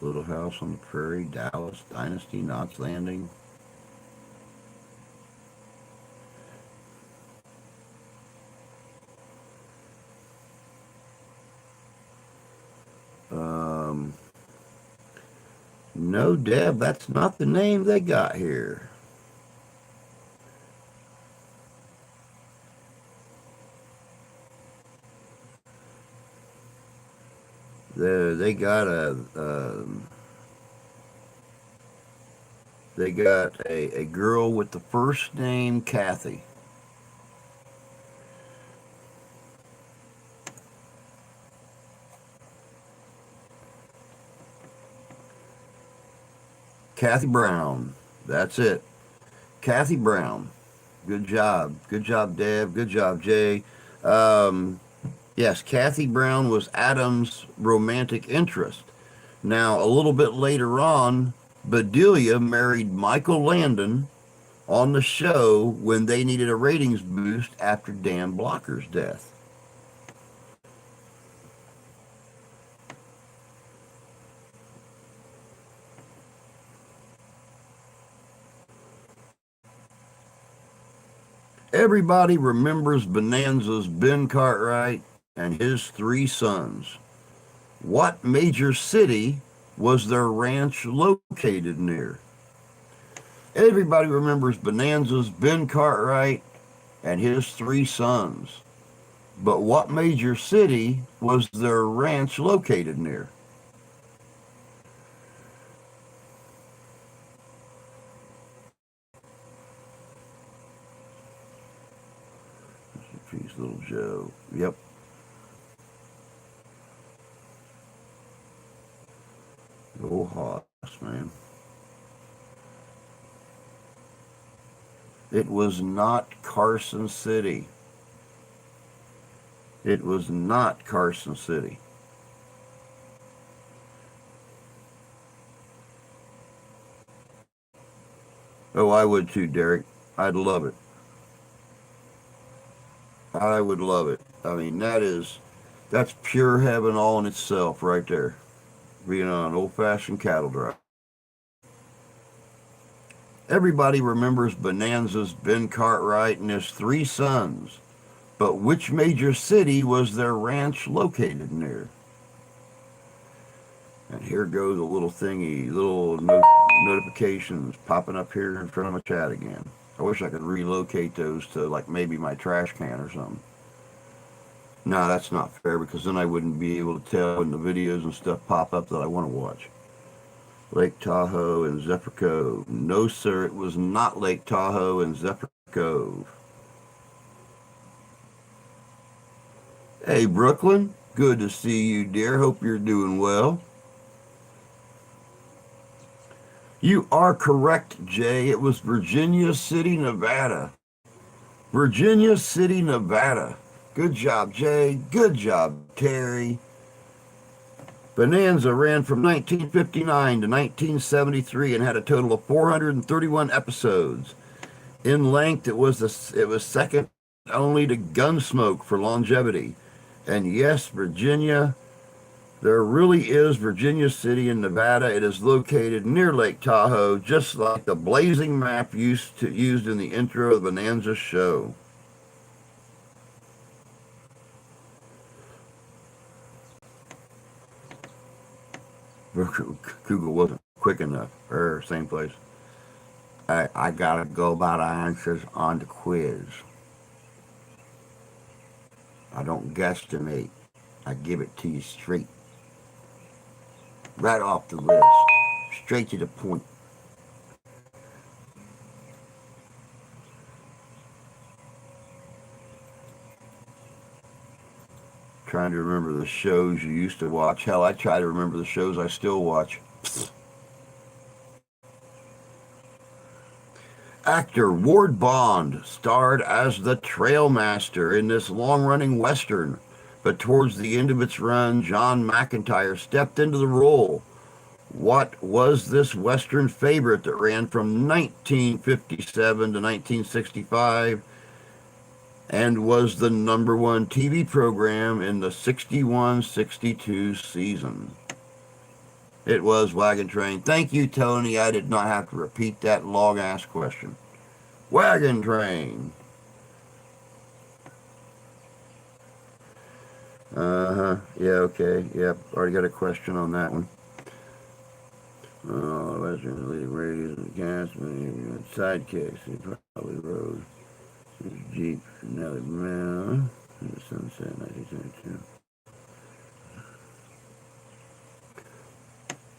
Little House on the Prairie, Dallas, Dynasty, Knots Landing. Um, no, Deb, that's not the name they got here. They got a girl with the first name Kathy. Kathy Brown. That's it. Kathy Brown. Good job. Good job, Deb. Good job, Jay. Um, yes, Kathy Brown was Adam's romantic interest. Now, a little bit later on, Bedelia married Michael Landon on the show when they needed a ratings boost after Dan Blocker's death. Everybody remembers Bonanza's Ben Cartwright and his three sons. What major city was their ranch located near? Everybody remembers Bonanza's Ben Cartwright and his three sons. But what major city was their ranch located near? Peace, little Joe. Yep. Go Hawks, man. It was not Carson City. It was not Carson City. Oh, I would too, Derek. I'd love it. I would love it. I mean, that's pure heaven all in itself right there. Being on an old-fashioned cattle drive. Everybody remembers Bonanza's Ben Cartwright and his three sons. but which major city was their ranch located near? And here goes a little thingy, little notifications popping up here in front of my chat again. I wish I could relocate those to like maybe my trash can or something. No, that's not fair because then I wouldn't be able to tell when the videos and stuff pop up that I want to watch. Lake Tahoe and Zephyr Cove. No, sir, it was not Lake Tahoe and Zephyr Cove. Hey, Brooklyn. Good to see you, dear. Hope you're doing well. You are correct, Jay. It was Virginia City, Nevada. Virginia City, Nevada. Good job, Jay. Good job, Terry. Bonanza ran from 1959 to 1973 and had a total of 431 episodes. In length, it was second only to Gunsmoke for longevity. And yes, Virginia, there really is Virginia City in Nevada. It is located near Lake Tahoe, just like the blazing map used in the intro of the Bonanza show. Google wasn't quick enough. Same place. I gotta go by the answers on the quiz. I don't guesstimate. I give it to you straight. Right off the list. Straight to the point. Trying to remember the shows you used to watch. Hell, I try to remember the shows I still watch. Actor Ward Bond starred as the Trailmaster in this long-running Western, but towards the end of its run, John McIntyre stepped into the role. What was this Western favorite that ran from 1957 to 1965 and was the #1 TV program in the 61-62 season? It was Wagon Train. Thank you, Tony. I did not have to repeat that long-ass question. Wagon Train. Yeah, okay. Yep, already got a question on that one. Western League radios and cast, sidekicks. He probably rode his Jeep Nelly Brown in the Sunset 1972.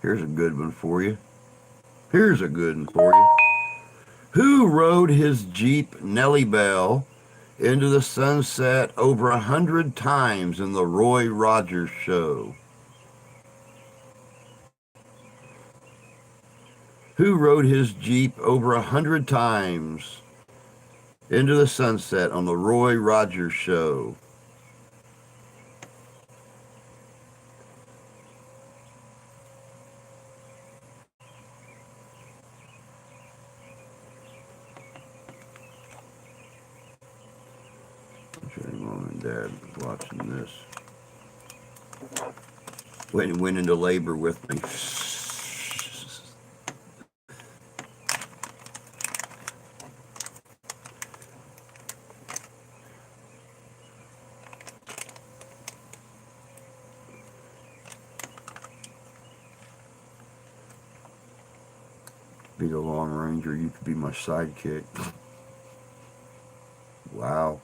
Here's a good one for you. Who rode his Jeep Nellie Bell into the sunset over 100 times in the Roy Rogers show? Who rode his Jeep over 100 times into the sunset on the Roy Rogers show? Mom and Dad watching this. Went into labor with me. Be the Long Ranger, you could be my sidekick. Wow.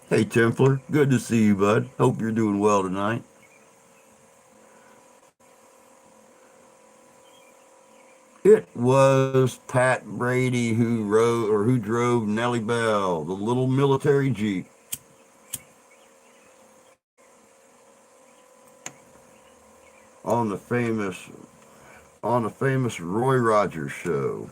Hey, Templar. Good to see you, bud. Hope you're doing well tonight. It was Pat Brady who drove Nellie Bell, the little military Jeep. On the famous Roy Rogers show.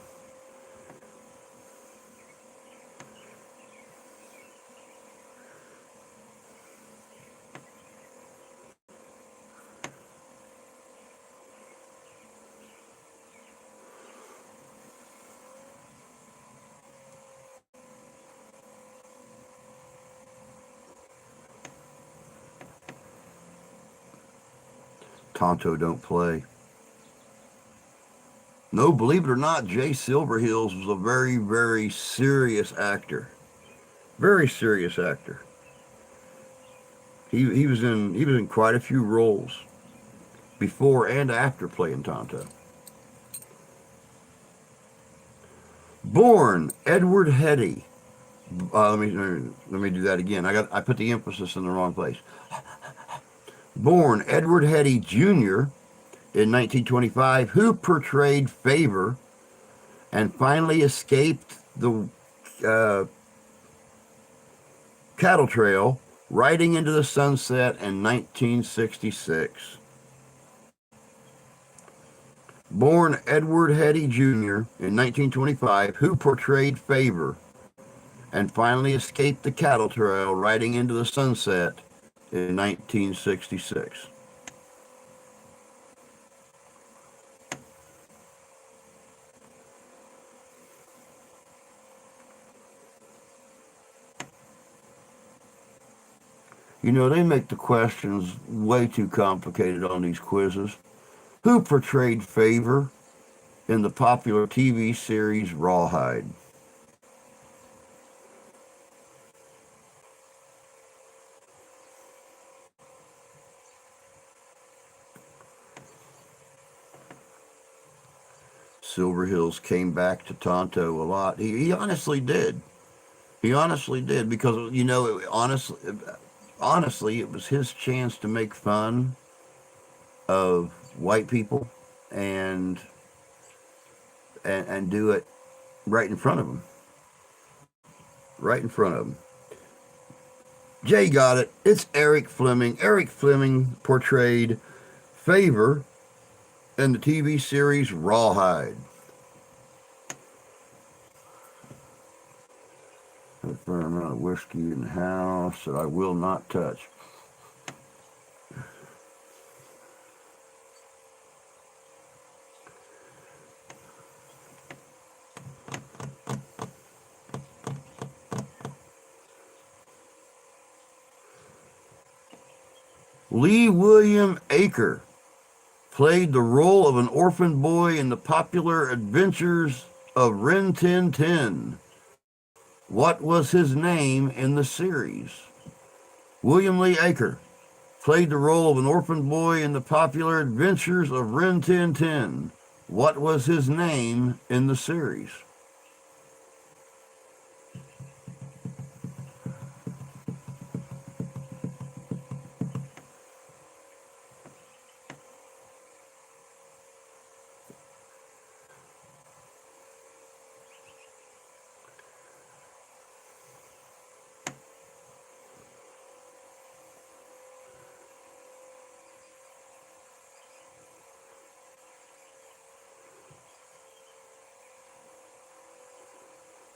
Tonto don't play. No, believe it or not, Jay Silverheels was a very, very serious actor. Very serious actor. He was in quite a few roles before and after playing Tonto. Born Edward Hetty. Let me do that again. I put the emphasis in the wrong place. Born Edward Hetty Jr. in 1925, who portrayed Favor and finally escaped the uh, cattle trail, riding into the sunset in 1966. Born Edward Hetty Jr. in 1925, who portrayed Favor and finally escaped the cattle trail, riding into the sunset in 1966. You know, they make the questions way too complicated on these quizzes. Who portrayed Favor in the popular TV series Rawhide? Silverhills came back to Tonto a lot. He honestly did. He honestly did because honestly, it was his chance to make fun of white people and and do it right in front of them, right in front of them. Jay got it. It's Eric Fleming. Eric Fleming portrayed Favor in the TV series Rawhide. A fair amount of whiskey in the house that I will not touch. Lee William Aker played the role of an orphan boy in the popular adventures of Rin Tin Tin. What was his name in the series? William Lee Aker played the role of an orphan boy in the popular adventures of Rin Tin Tin. What was his name in the series?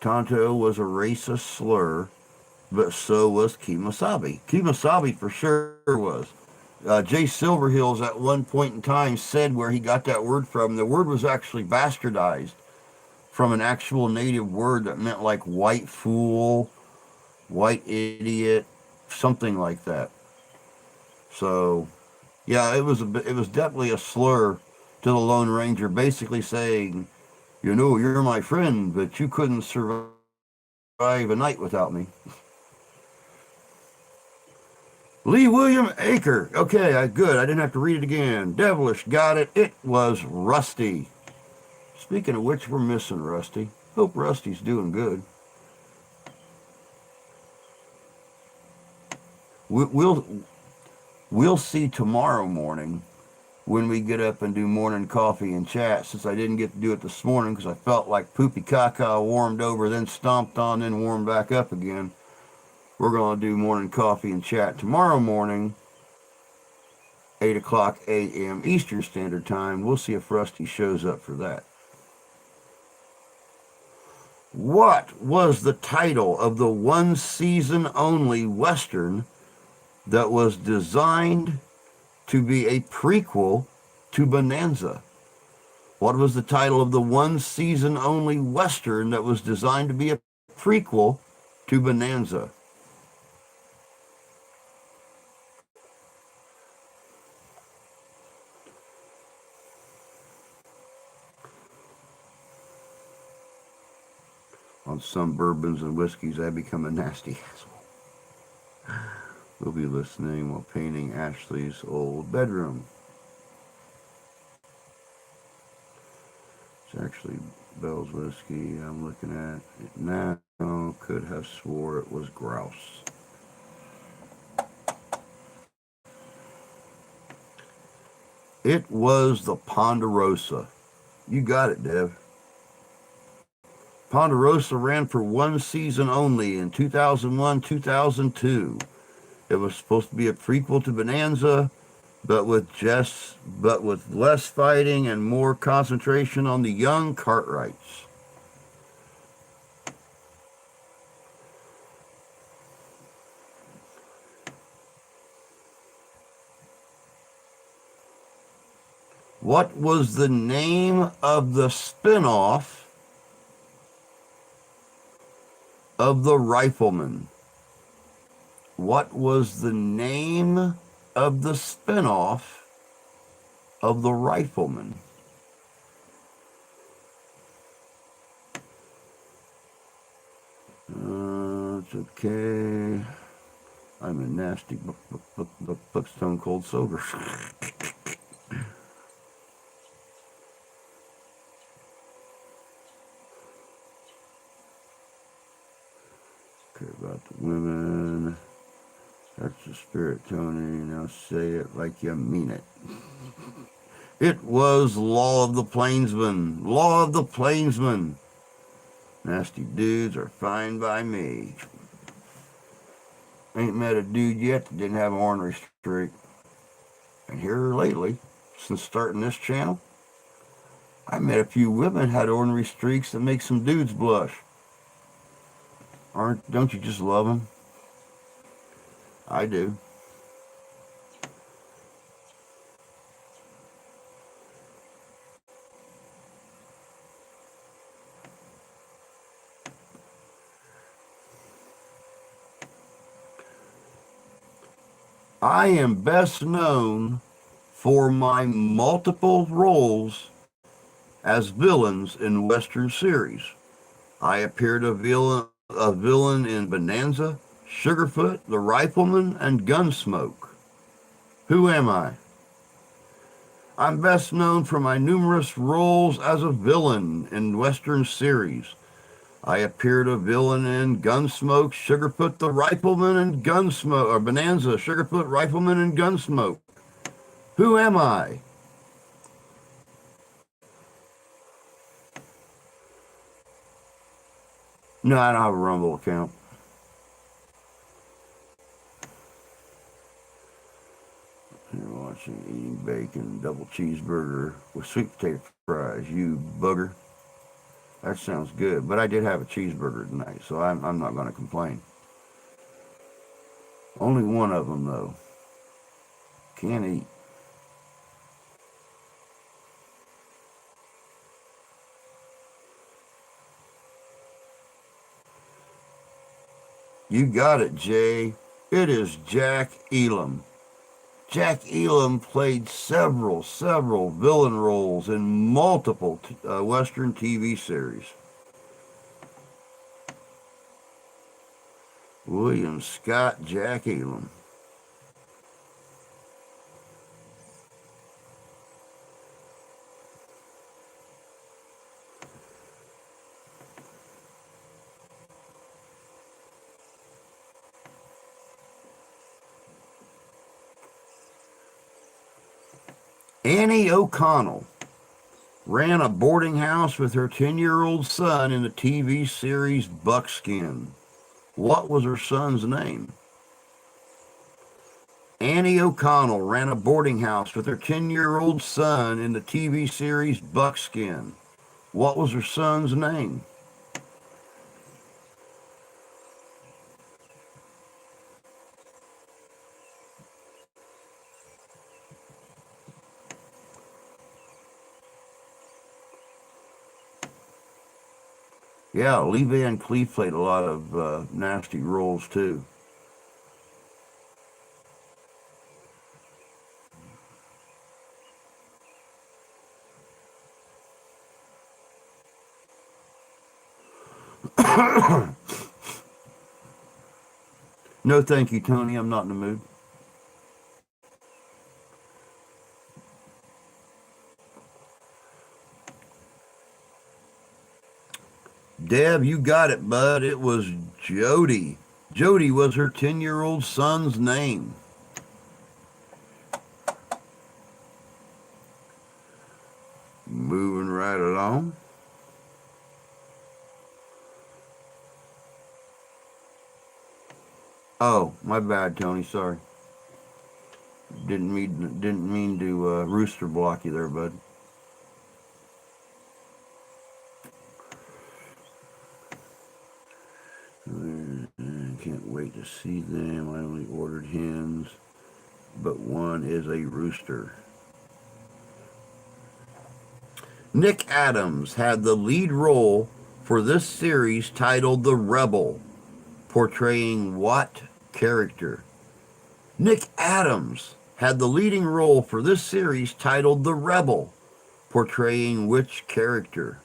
Tonto was a racist slur, but so was Kemosabe. Kemosabe for sure was. Jay Silverhills at one point in time said where he got that word from. The word was actually bastardized from an actual native word that meant like white fool, white idiot, something like that. So, yeah, it was definitely a slur to the Lone Ranger, basically saying, you're my friend, but you couldn't survive a night without me. Lee William Aker. Okay, good. I didn't have to read it again. Devilish got it. It was Rusty. Speaking of which, we're missing Rusty. Hope Rusty's doing good. We'll we'll see tomorrow morning when we get up and do morning coffee and chat. Since I didn't get to do it this morning because I felt like poopy caca warmed over, then stomped on, then warmed back up again. We're gonna do morning coffee and chat tomorrow morning, 8 o'clock a.m. Eastern Standard Time. We'll see if Rusty shows up for that. What was the title of the one season only Western that was designed to be a prequel to Bonanza? What was the title of the one season only Western that was designed to be a prequel to Bonanza? On on some bourbons and whiskeys, I become a nasty asshole. We'll be listening while painting Ashley's old bedroom. It's actually Bell's whiskey I'm looking at it now. Could have swore it was grouse. It was the Ponderosa. You got it, Dev. Ponderosa ran for one season only in 2001-2002. It was supposed to be a prequel to Bonanza, but with less fighting and more concentration on the young Cartwrights. What was the name of the spinoff of The Rifleman? What was the name of the spinoff of The Rifleman? It's okay. I'm a nasty book stone cold sober. Okay, about the women. That's the spirit, Tony. Now say it like you mean it. It was Law of the Plainsman. Law of the Plainsman. Nasty dudes are fine by me. Ain't met a dude yet that didn't have an ornery streak. And here lately, since starting this channel, I met a few women had ornery streaks that make some dudes blush. Don't you just love them? I do. I am best known for my multiple roles as villains in Western series. I appeared a villain in Bonanza, Sugarfoot, The Rifleman, and Gunsmoke. Who am I? I'm best known for my numerous roles as a villain in Western series. I appeared a villain in Gunsmoke, Sugarfoot, The Rifleman, and Gunsmoke, or Bonanza, Sugarfoot, Rifleman, and Gunsmoke. Who am I? No, I don't have a Rumble account. You're watching eating bacon, double cheeseburger with sweet potato fries. You bugger. That sounds good. But I did have a cheeseburger tonight, so I'm not going to complain. Only one of them, though. Can't eat. You got it, Jay. It is Jack Elam. Jack Elam played several villain roles in multiple Western TV series. William Scott Jack Elam. Annie O'Connell ran a boarding house with her 10-year-old son in the TV series Buckskin. What was her son's name? Annie O'Connell ran a boarding house with her 10-year-old son in the TV series Buckskin. What was her son's name? Yeah, Lee Van Cleef played a lot of nasty roles too. No, thank you, Tony. I'm not in the mood. Deb, you got it, bud. It was Jody. Jody was her 10-year-old son's name. Moving right along. Oh, my bad, Tony. Sorry. Didn't mean to rooster block you there, bud. I can't wait to see them. I only ordered hens, but one is a rooster. Nick Adams had the lead role for this series titled The Rebel, portraying what character? Nick Adams had the leading role for this series titled The Rebel, portraying which character?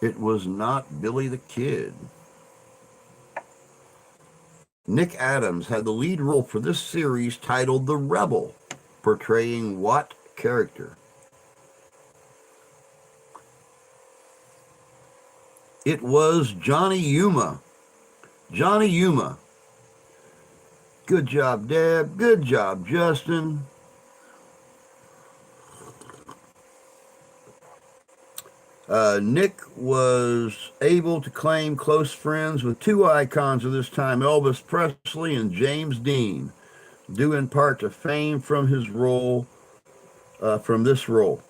It was not Billy the Kid. Nick Adams had the lead role for this series titled The Rebel, portraying what character? It was Johnny Yuma. Johnny Yuma. Good job, Deb. Good job, Justin. Nick was able to claim close friends with two icons of this time, Elvis Presley and James Dean, due in part to fame from his role, from this role.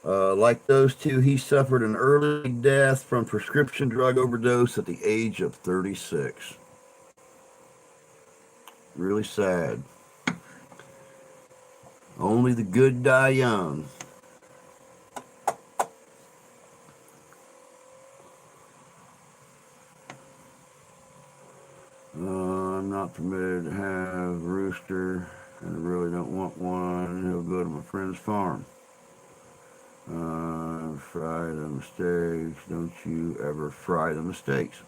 Like those two, he suffered an early death from prescription drug overdose at the age of 36. Really sad. Only the good die young. I'm not permitted to have rooster, and I really don't want one. He'll go to my friend's farm. Fry the mistakes. Don't you ever fry the mistakes.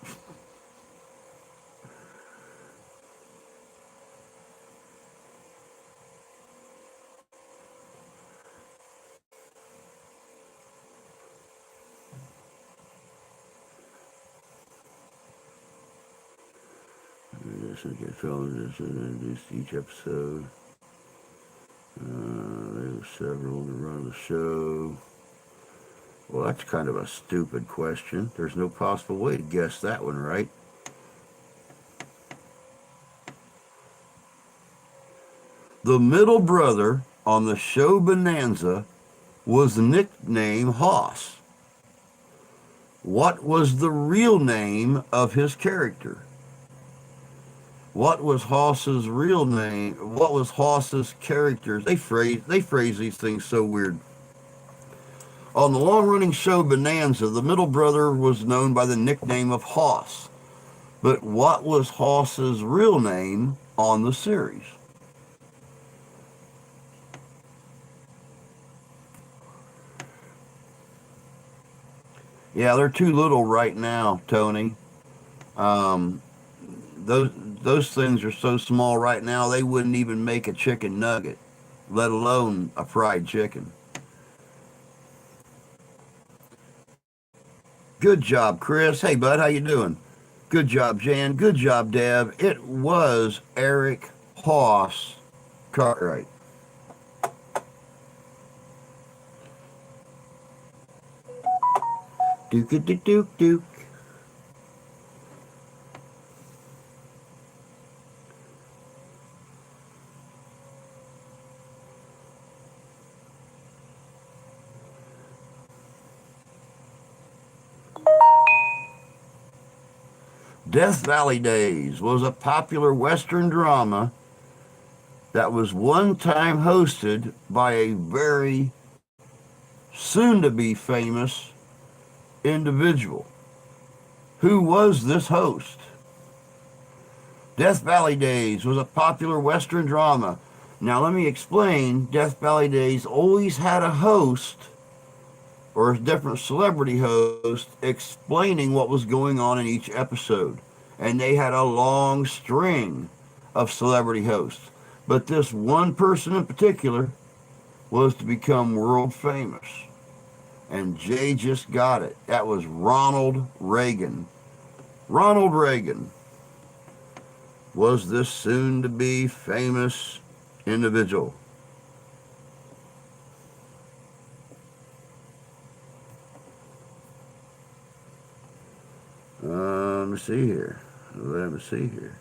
This is get fellas. This is each episode. There's several to run the show. Well, that's kind of a stupid question. There's no possible way to guess that one right. The middle brother on the show Bonanza was nicknamed Hoss. What was the real name of his character? What was Hoss's real name? What was Hoss's character? They phrase these things so weird. On the long-running show Bonanza, the middle brother was known by the nickname of Hoss. But what was Hoss's real name on the series? Yeah, they're too little right now, Tony. Those things are so small right now they wouldn't even make a chicken nugget, let alone a fried chicken. Good job, Chris. Hey, bud, how you doing? Good job, Jan. Good job, Deb. It was Eric Hoss Cartwright. Duke, duke, duke, duke. Death Valley Days was a popular Western drama that was one time hosted by a very soon to be famous individual. Who was this host? Death Valley Days was a popular Western drama. Now let me explain. Death Valley Days always had a host or a different celebrity host explaining what was going on in each episode. And they had a long string of celebrity hosts. But this one person in particular was to become world famous. And Jay just got it. That was Ronald Reagan. Ronald Reagan was this soon to be famous individual. Let me see here. Let me see here.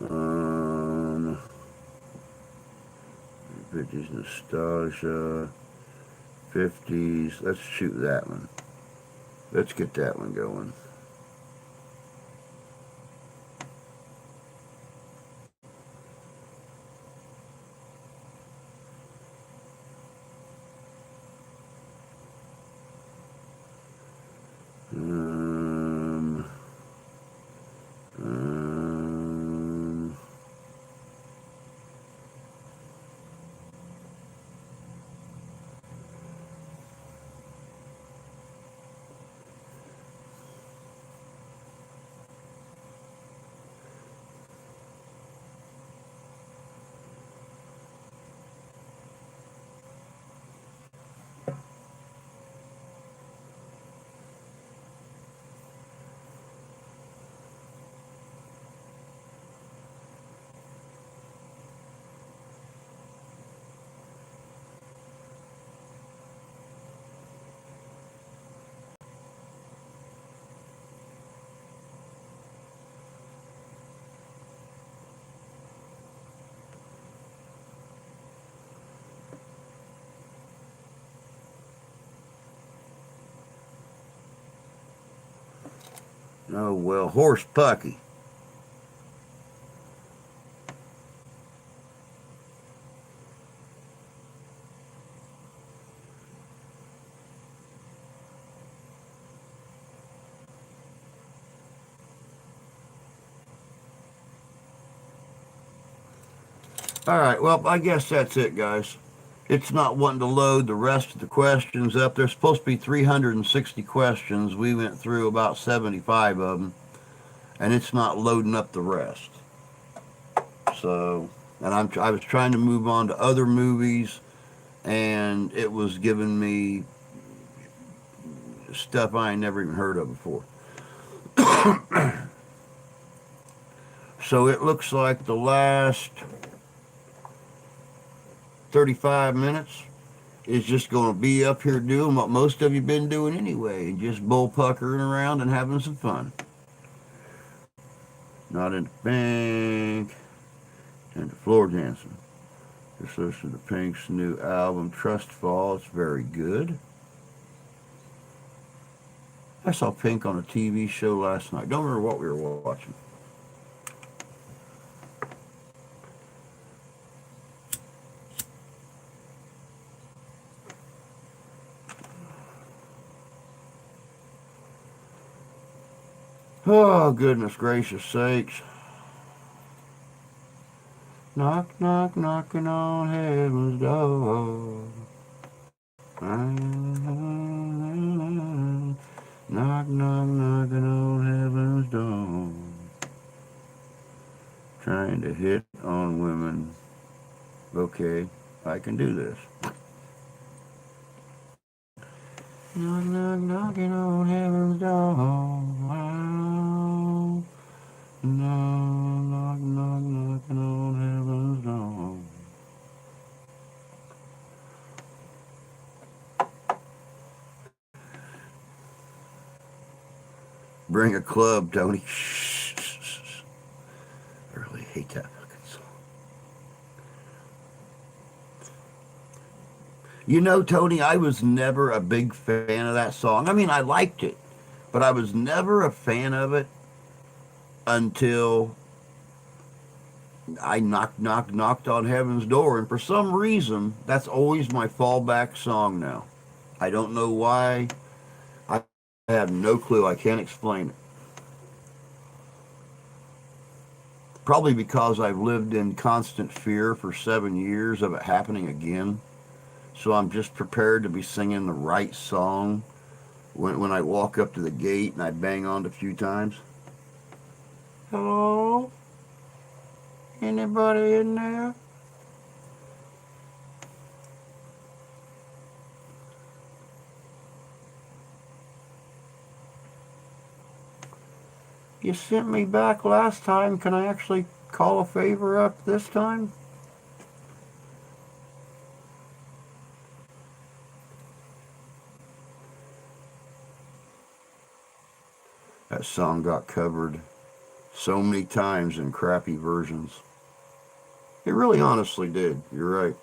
Um, 50s nostalgia, 50s. Let's shoot that one. Let's get that one going. Um, um, oh, well, Horse Pucky. All right, well, I guess that's it, guys. It's not wanting to load the rest of the questions up. There's supposed to be 360 questions. We went through about 75 of them, and it's not loading up the rest. So, and I was trying to move on to other movies, and it was giving me stuff I ain't never even heard of before. So it looks like the last 35 minutes is just going to be up here doing what most of you been doing anyway, just bullpuckering around and having some fun. Not in the bank, and the floor dancing. Just listen to Pink's new album, Trust Fall. It's very good. I saw Pink on a TV show last night. Don't remember what we were watching. Oh, goodness gracious sakes. Knock, knock, knocking on heaven's door. Knock, knock, knocking on heaven's door. Trying to hit on women. Okay, I can do this. Knock, knock, knocking on heaven's door. Knock, knock, knock, knocking on heaven's door. Bring a club, Tony. Shh. hate that fucking song. You know, Tony, I was never a big fan of that song. I mean, I liked it, but I was never a fan of it until I knocked on heaven's door. And for some reason, that's always my fallback song now. I don't know why. I have no clue. I can't explain it. Probably because I've lived in constant fear for 7 years of it happening again. So I'm just prepared to be singing the right song when I walk up to the gate and I bang on it a few times. Hello? Anybody in there? You sent me back last time. Can I actually call a favor up this time? That song got covered so many times in crappy versions. It really honestly did. You're right.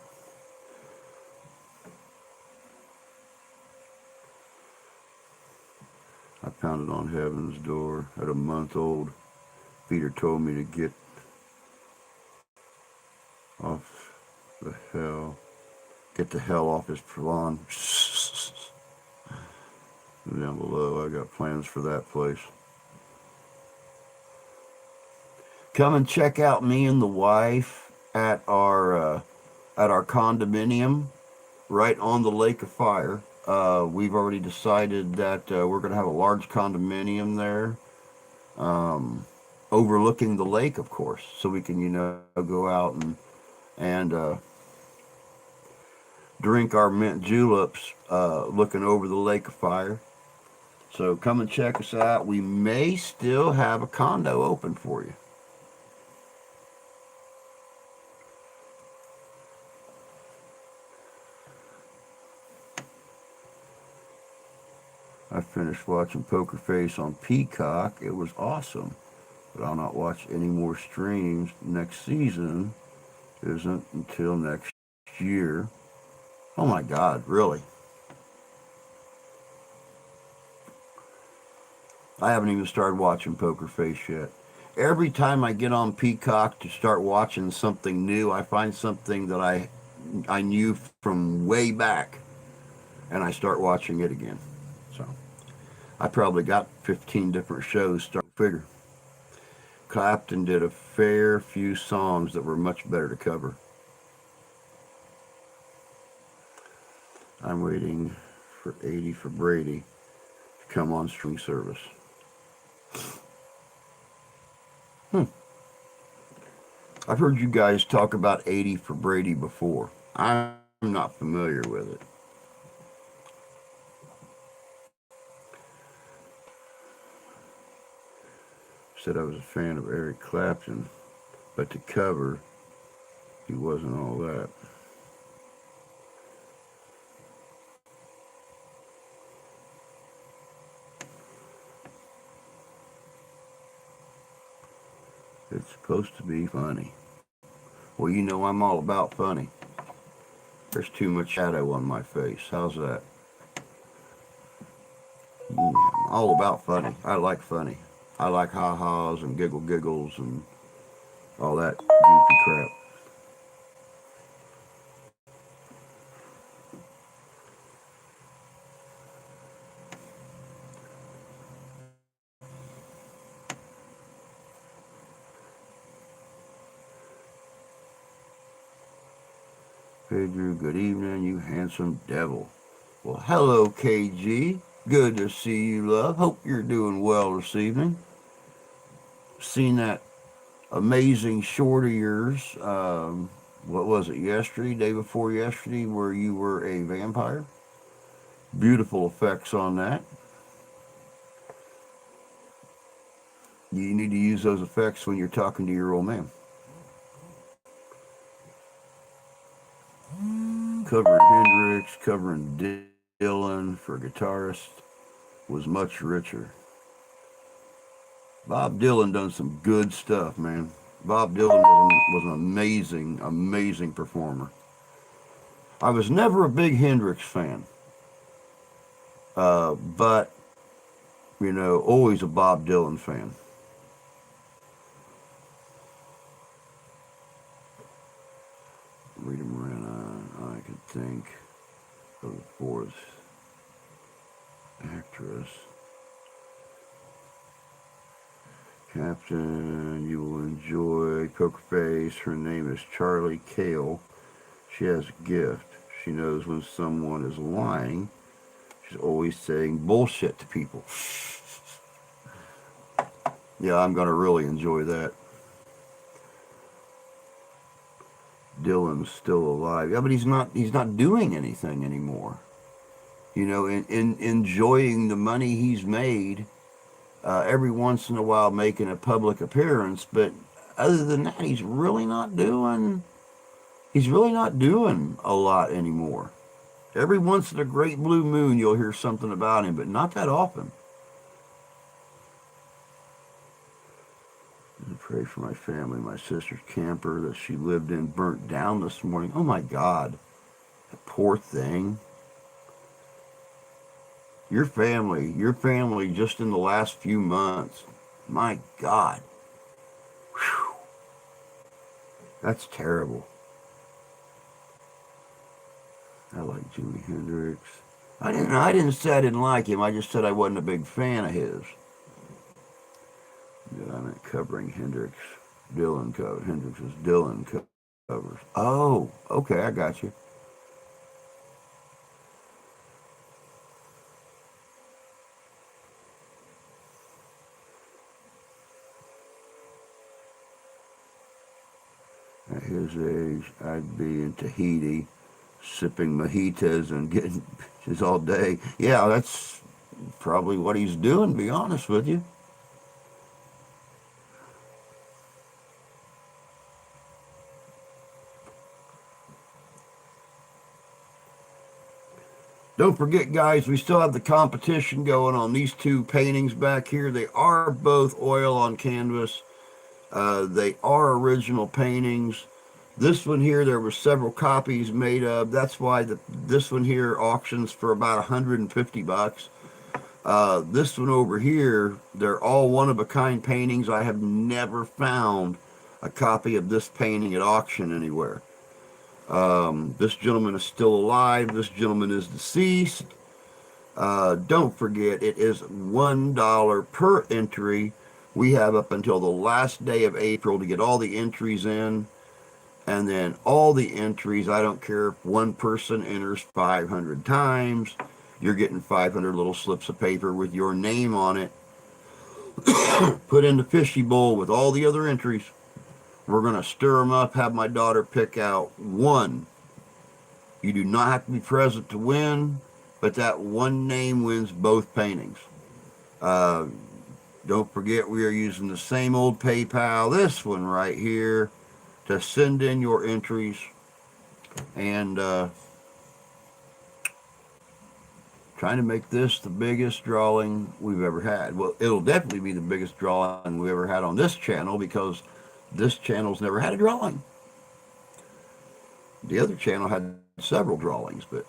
I pounded on heaven's door at a month old. Peter told me to get off the hell. Get the hell off his lawn. Down below, I got plans for that place. Come and check out me and the wife at our condominium right on the Lake of Fire. We've already decided that we're going to have a large condominium there, overlooking the lake, of course, so we can, go out and drink our mint juleps, looking over the Lake of Fire. So come and check us out. We may still have a condo open for you. I finished watching Poker Face on Peacock. It was awesome. But I'll not watch any more streams. Next season isn't until next year. Oh my God, really? I haven't even started watching Poker Face yet. Every time I get on Peacock to start watching something new, I find something that I knew from way back, and I start watching it again. So I probably got 15 different shows start to figure. Clapton did a fair few songs that were much better to cover. I'm waiting for 80 for Brady to come on streaming service. I've heard you guys talk about 80 for Brady before. I'm not familiar with it. Said I was a fan of Eric Clapton, but to cover, he wasn't all that. It's supposed to be funny. Well, I'm all about funny. There's too much shadow on my face. How's that? Yeah, I'm all about funny. I like funny. I like ha-has and giggles and all that goofy crap. Hey Drew, good evening, you handsome devil. Well, hello KG. Good to see you, love. Hope you're doing well this evening. Seen that amazing short of yours, what was it, yesterday, day before yesterday, where you were a vampire. Beautiful effects on that. You need to use those effects when you're talking to your old man. Covering Hendrix, covering Dylan for guitarist was much richer. Bob Dylan done some good stuff, man. Bob Dylan was an amazing, amazing performer. I was never a big Hendrix fan, but always a Bob Dylan fan. Rita Moreno, I could think of the fourth actress. Captain, you will enjoy Poker Face. Her name is Charlie Cale. She has a gift. She knows when someone is lying. She's always saying bullshit to people. Yeah, I'm going to really enjoy that. Dylan's still alive. Yeah, but he's not doing anything anymore. In enjoying the money he's made, every once in a while making a public appearance, but other than that, he's really not doing a lot anymore. Every once in a great blue moon, you'll hear something about him, but not that often. I pray for my family. My sister's camper that she lived in burnt down this morning. Oh my God, that poor thing. Your family just in the last few months. My God. Whew. That's terrible. I like Jimi Hendrix. I didn't say I didn't like him. I just said I wasn't a big fan of his. Yeah, I meant covering Hendrix. Hendrix's Dylan covers. Oh, okay, I got you. At his age, I'd be in Tahiti, sipping mojitos and getting bitches all day. Yeah, that's probably what he's doing, to be honest with you. Don't forget, guys, we still have the competition going on these two paintings back here. They are both oil on canvas. They are original paintings. This one here, there were several copies made of. That's why this one here auctions for about 150 bucks. This one over here, they're all one-of-a-kind paintings. I have never found a copy of this painting at auction anywhere. This gentleman is still alive. This gentleman is deceased. Don't forget, it is $1 per entry. We have up until the last day of April to get all the entries in. And then all the entries, I don't care if one person enters 500 times, you're getting 500 little slips of paper with your name on it. Put in the fishy bowl with all the other entries. We're going to stir them up, have my daughter pick out one. You do not have to be present to win, but that one name wins both paintings. Don't forget, we are using the same old PayPal, this one right here, to send in your entries. And trying to make this the biggest drawing we've ever had. Well, it'll definitely be the biggest drawing we ever had on this channel, because this channel's never had a drawing. The other channel had several drawings, but,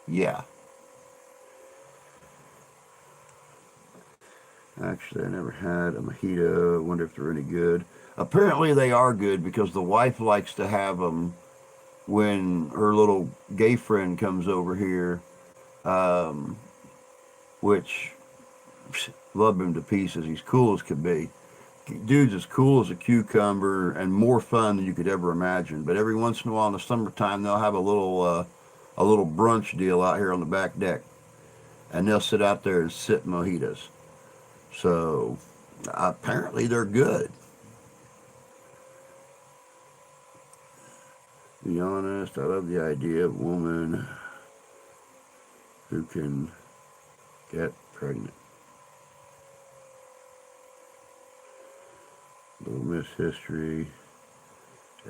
yeah. Actually, I never had a mojito. I wonder if they're any good. Apparently, they are good, because the wife likes to have them when her little gay friend comes over here, which, love him to pieces. He's cool as could be. Dude's as cool as a cucumber and more fun than you could ever imagine. But every once in a while in the summertime, they'll have a little brunch deal out here on the back deck, and they'll sit out there and sip mojitos. So apparently they're good. To be honest, I love the idea of a woman who can get pregnant. Little Miss History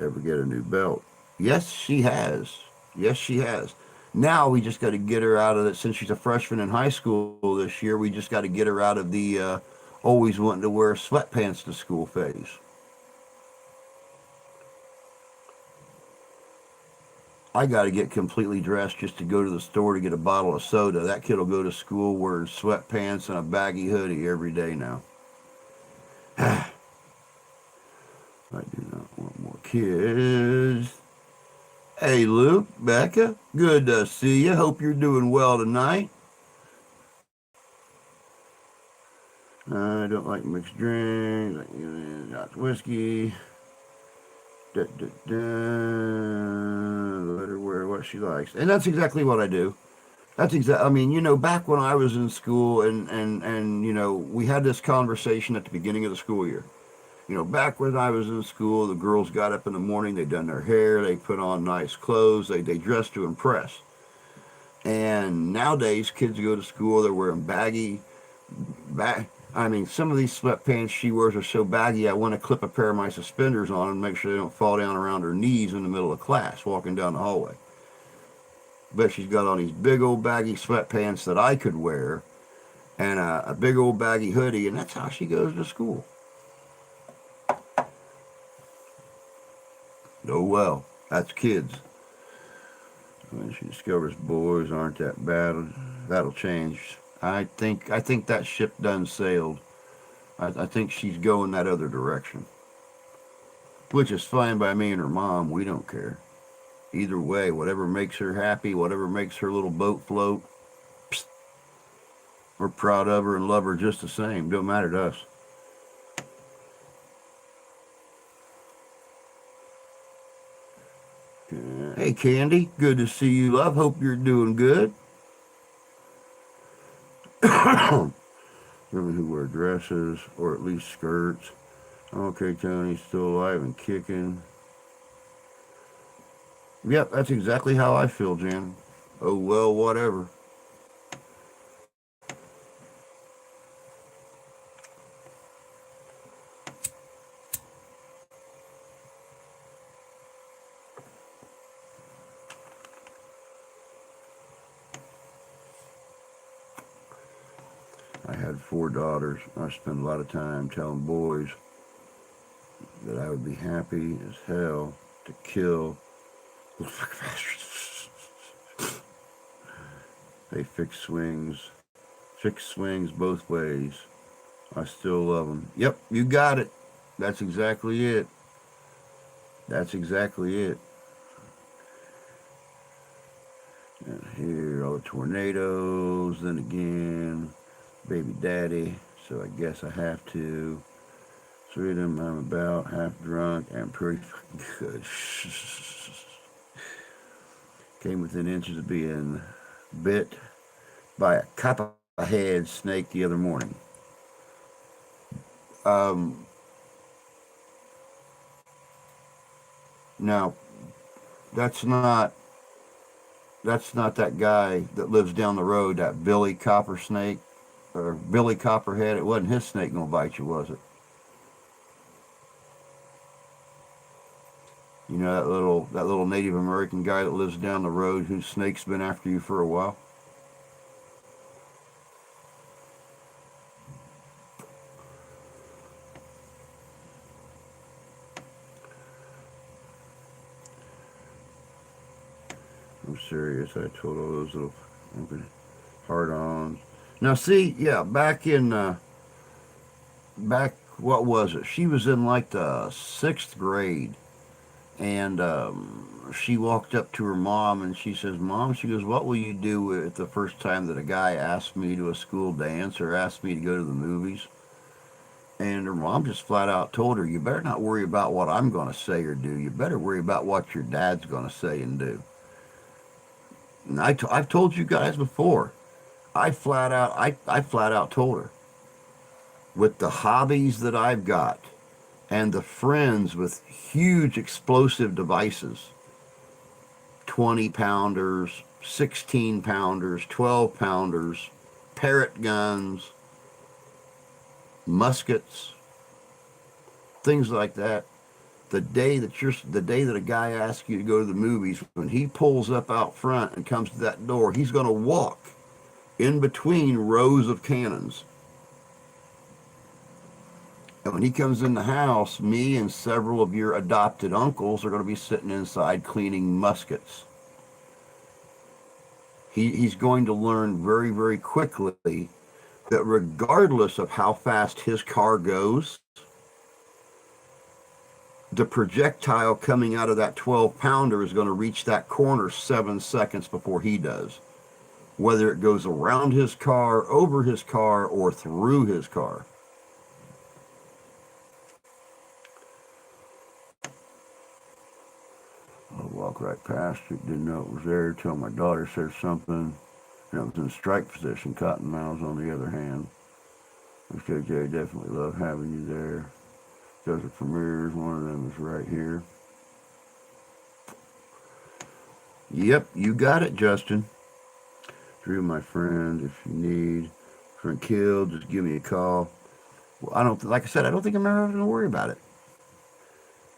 ever get a new belt? Yes, she has. Yes, she has. Now we just got to get her out of it. Since she's a freshman in high school this year, we just got to get her out of the always wanting to wear sweatpants to school phase. I got to get completely dressed just to go to the store to get a bottle of soda. That kid will go to school wearing sweatpants and a baggy hoodie every day now. I do not want more kids. Hey, Luke, Becca, good to see you. Hope you're doing well tonight. I don't like mixed drinks, not whiskey. Da, da, da. Let her wear what she likes. And that's exactly what I do. That's exactly, I mean, back when I was in school and, we had this conversation at the beginning of the school year. Back when I was in school, the girls got up in the morning, they done their hair, they put on nice clothes, they dressed to impress. And nowadays, kids go to school, they're wearing I mean, some of these sweatpants she wears are so baggy, I want to clip a pair of my suspenders on and make sure they don't fall down around her knees in the middle of class walking down the hallway. But she's got on these big old baggy sweatpants that I could wear and a big old baggy hoodie, and that's how she goes to school. Oh well, that's kids. When she discovers boys aren't that bad, that'll change. I think that ship done sailed. I think she's going that other direction, which is fine by me and her mom. We don't care. Either way, whatever makes her happy, whatever makes her little boat float, psst, we're proud of her and love her just the same. Don't matter to us. Hey, Candy, good to see you, love. Hope you're doing good. Women who wear dresses or at least skirts. Okay, Tony's still alive and kicking. Yep, that's exactly how I feel, Jan. Oh, well, whatever. I had 4 daughters. I spent a lot of time telling boys that I would be happy as hell to kill little fucking bastards. They fix swings both ways. I still love them. Yep, you got it. That's exactly it. That's exactly it. And here, all the tornadoes. Then again, baby daddy. So I guess I have to. 3 of them I'm about half drunk and pretty fucking good. Came within inches of being bit by a copperhead snake the other morning. Now, that's not that guy that lives down the road, that Billy Coppersnake or Billy Copperhead. It wasn't his snake gonna bite you, was it? You know that little Native American guy that lives down the road whose snake's been after you for a while? I'm serious. I told all those little hard-ons. Now, see, yeah, back, what was it? She was in like the 6th grade, and she walked up to her mom, and she says, "Mom," she goes, "what will you do with the first time that a guy asks me to a school dance or asks me to go to the movies?" And her mom just flat out told her, "You better not worry about what I'm going to say or do. You better worry about what your dad's going to say and do." And I've told you guys before. I flat out told her, with the hobbies that I've got and the friends with huge explosive devices, 20-pounders, 16-pounders, 12-pounders, parrot guns, muskets, things like that. The day that a guy asks you to go to the movies, when he pulls up out front and comes to that door, he's going to walk in between rows of cannons. And when he comes in the house, me and several of your adopted uncles are going to be sitting inside cleaning muskets. He's going to learn very, very quickly that regardless of how fast his car goes, the projectile coming out of that 12-pounder is going to reach that corner 7 seconds before he does, whether it goes around his car, over his car, or through his car. I walked right past it, didn't know it was there till my daughter said something, and it was in strike position. Cottonmouths, on the other hand. Okay, Jay, definitely love having you there. Desert Premiers, one of them is right here. Yep, you got it, Justin. Drew, my friend, if you need friend killed, just give me a call. Well, I don't, like I said, I don't think I'm ever having to worry about it.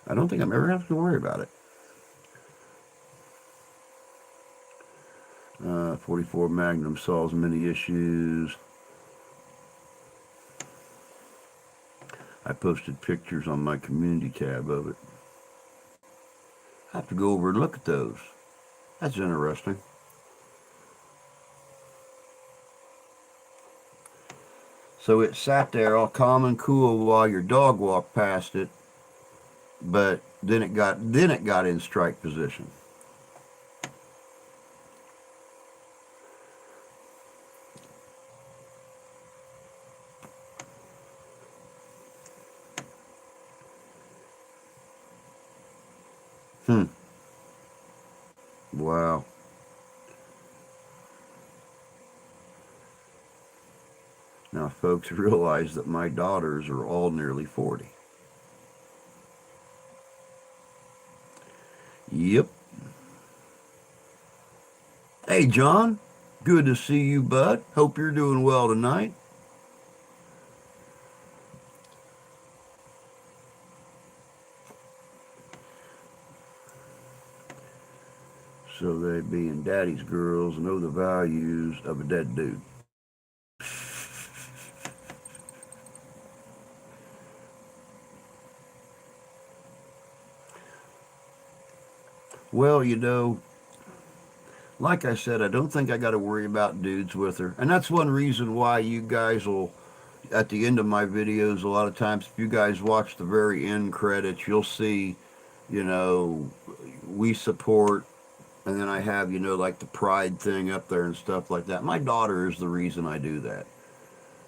I don't think I'm ever having to worry about it. 44 Magnum solves many issues. I posted pictures on my community tab of it. I have to go over and look at those. That's interesting. So it sat there all calm and cool while your dog walked past it, but then it got in strike position. Wow. Now, folks, realize that my daughters are all nearly 40. Yep. Hey, John. Good to see you, bud. Hope you're doing well tonight. So they being daddy's girls know the values of a dead dude. Well, like I said, I don't think I got to worry about dudes with her. And that's one reason why you guys will, at the end of my videos, a lot of times, if you guys watch the very end credits, you'll see, you know, we support, and then I have, like the pride thing up there and stuff like that. My daughter is the reason I do that.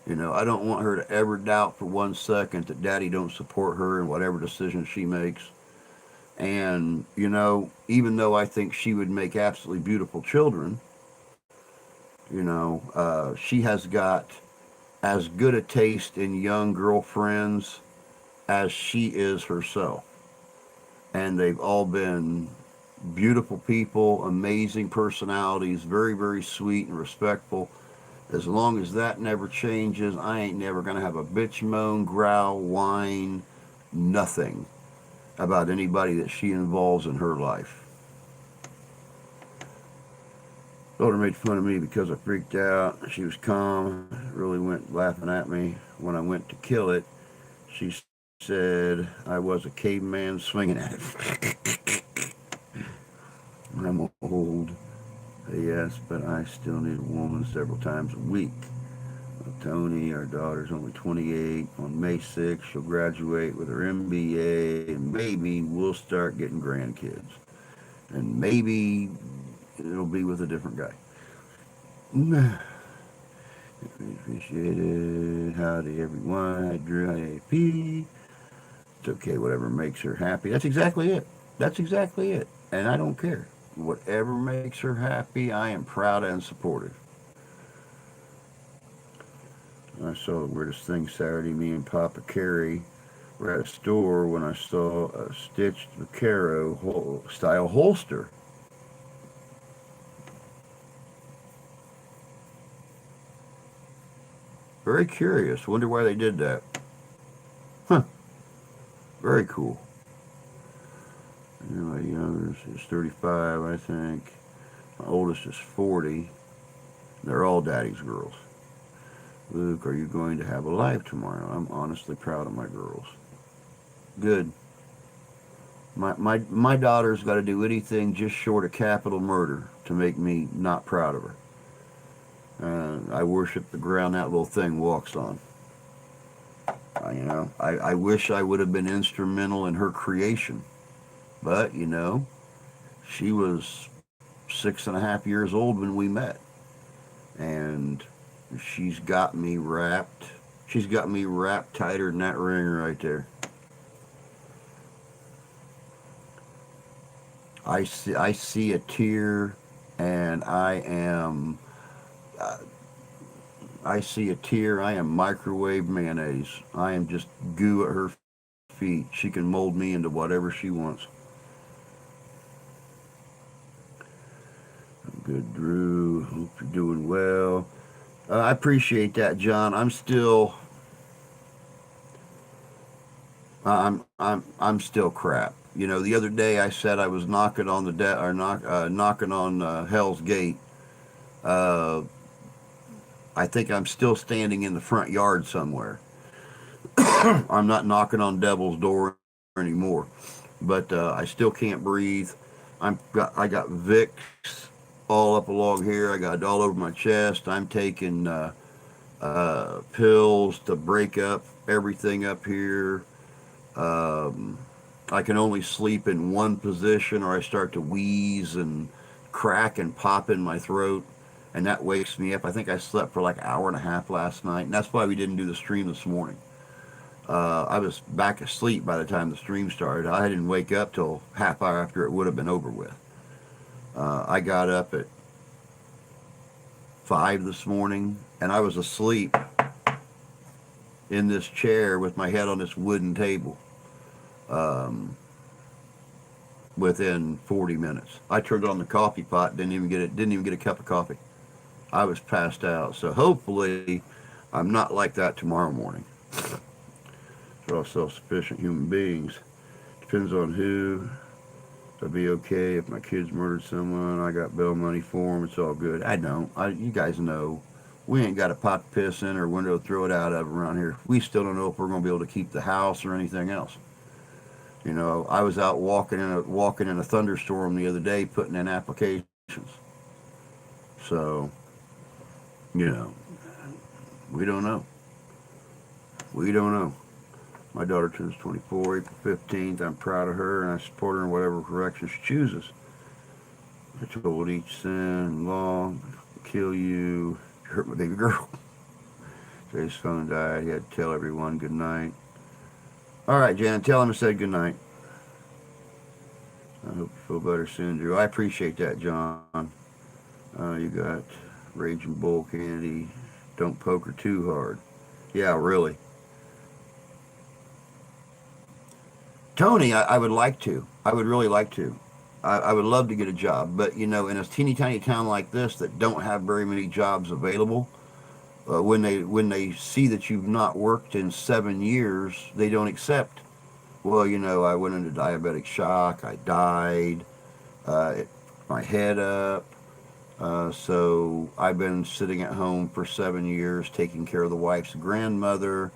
I don't want her to ever doubt for 1 second that daddy don't support her in whatever decision she makes. And, even though I think she would make absolutely beautiful children, she has got as good a taste in young girlfriends as she is herself. And they've all been beautiful people, amazing personalities, very, very sweet and respectful. As long as that never changes, I ain't never going to have a bitch, moan, growl, whine, nothing about anybody that she involves in her life. Daughter made fun of me because I freaked out. She was calm, really went laughing at me. When I went to kill it, she said I was a caveman swinging at it. I'm old, yes, but I still need a woman several times a week. Tony, our daughter's only 28. On May 6th, she'll graduate with her MBA, and maybe we'll start getting grandkids. And maybe it'll be with a different guy. Appreciate it. Howdy, everyone. Hi, Drew. Hi, AP. It's okay, whatever makes her happy. That's exactly it. That's exactly it. And I don't care. Whatever makes her happy, I am proud and supportive. I saw the weirdest thing Saturday. Me and Papa Carrie were at a store when I saw a stitched Vaquero style holster. Very curious. Wonder why they did that. Huh. Very cool. My youngest is 35, I think. My oldest is 40. They're all daddy's girls. Luke, are you going to have a life tomorrow? I'm honestly proud of my girls. Good. My daughter's got to do anything just short of capital murder to make me not proud of her. I worship the ground that little thing walks on. I wish I would have been instrumental in her creation. But, she was 6.5 years old when we met. And she's got me wrapped. She's got me wrapped tighter than that ring right there. I see a tear, and uh, I see a tear. I am microwave mayonnaise. I am just goo at her feet. She can mold me into whatever she wants. Good, Drew. Hope you're doing well. I appreciate that, John. I'm still crap. The other day I said I was knocking on the knocking on Hell's Gate. Uh, I think I'm still standing in the front yard somewhere. I'm not knocking on Devil's door anymore, but I still can't breathe. I got Vicks all up along here. I got it all over my chest. I'm taking pills to break up everything up here. Um, I can only sleep in one position, or I start to wheeze and crack and pop in my throat, and that wakes me up. I think I slept for like an hour and a half last night, and that's why we didn't do the stream this morning. I was back asleep by the time the stream started. I didn't wake up till half hour after it would have been over with. I got up at 5 this morning, and I was asleep in this chair with my head on this wooden table. Um, Within 40 minutes, I turned on the coffee pot. Didn't even get a cup of coffee. I was passed out. So hopefully, I'm not like that tomorrow morning. We're all self-sufficient human beings. Depends on who. I'd be okay if my kids murdered someone. I got bail money for them. It's all good. I don't. You guys know. We ain't got a pot to piss in or a window to throw it out of around here. We still don't know if we're going to be able to keep the house or anything else. I was out walking in a thunderstorm the other day, putting in applications. So, you know, we don't know. We don't know. My daughter turns 24 April 15th. I'm proud of her, and I support her in whatever direction she chooses. I told each sin, law, kill you, hurt my baby girl. Jay's phone died. He had to tell everyone good night. All right, Jan, tell him I said good night. I hope you feel better soon, Drew. I appreciate that, John. You got Raging Bull Candy. Don't poke her too hard. Yeah, really. Tony, I would like to. I would really like to. I would love to get a job, but in a teeny tiny town like this that don't have very many jobs available, when they see that you've not worked in 7 years, they don't accept. Well, I went into diabetic shock. I died. It, my head up. So I've been sitting at home for 7 years, taking care of the wife's grandmother,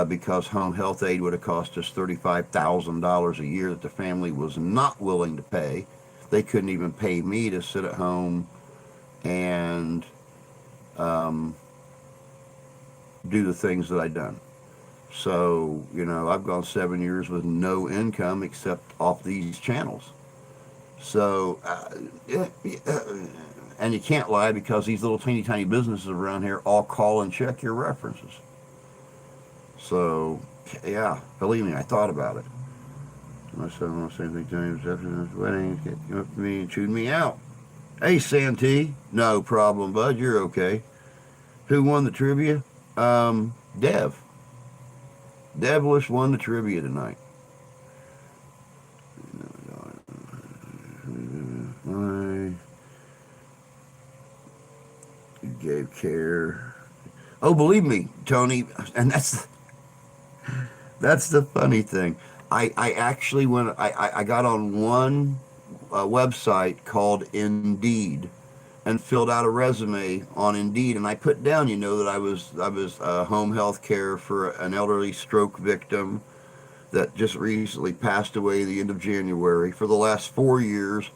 because home health aid would have cost us $35,000 a year that the family was not willing to pay. They couldn't even pay me to sit at home and um, do the things that I've done. So, I've gone 7 years with no income except off these channels. So, and you can't lie because these little teeny tiny businesses around here all call and check your references. So, yeah, believe me, I thought about it. My son wants to say anything to him after his wedding. He came up to me and chewed me out. Hey, Santee, no problem, bud. You're okay. Who won the trivia? Dev. Devilish won the trivia tonight. You gave care. Oh, believe me, Tony, and that's the funny thing. I actually I got on one website called Indeed, and filled out a resume on Indeed, and I put down, that I was home health care for an elderly stroke victim that just recently passed away the end of January. For the last 4 years,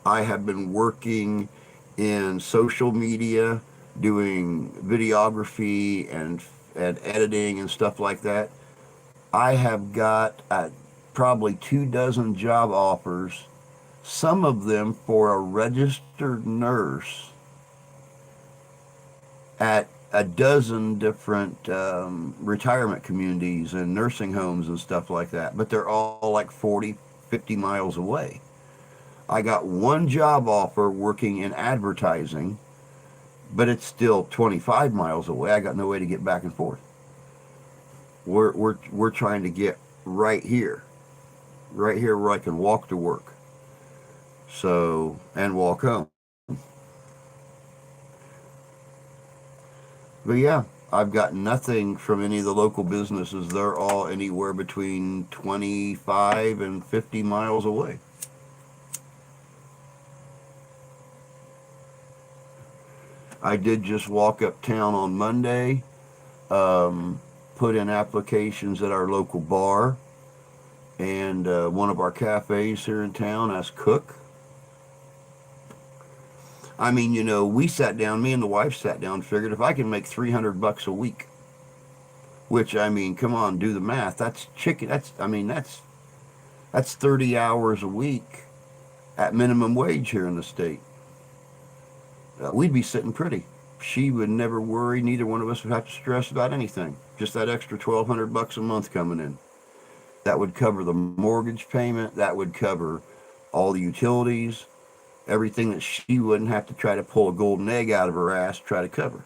I have been working in social media, doing videography and editing and stuff like that. I have got probably 2 dozen job offers, some of them for a registered nurse at a dozen different retirement communities and nursing homes and stuff like that, but they're all like 40, 50 miles away. I got one job offer working in advertising, but it's still 25 miles away. I got no way to get back and forth. We're trying to get right here where I can walk to work, and walk home. But yeah, I've got nothing from any of the local businesses. They're all anywhere between 25 and 50 miles away. I did just walk uptown on Monday, put in applications at our local bar and one of our cafes here in town as cook. I mean, we sat down, me and the wife sat down, figured if I can make $300 a week, which, I mean, come on, do the math. That's chicken. That's 30 hours a week at minimum wage here in the state. We'd be sitting pretty. She would never worry. Neither one of us would have to stress about anything. Just that extra $1,200 a month coming in. That would cover the mortgage payment. That would cover all the utilities, everything that she wouldn't have to try to pull a golden egg out of her ass to try to cover.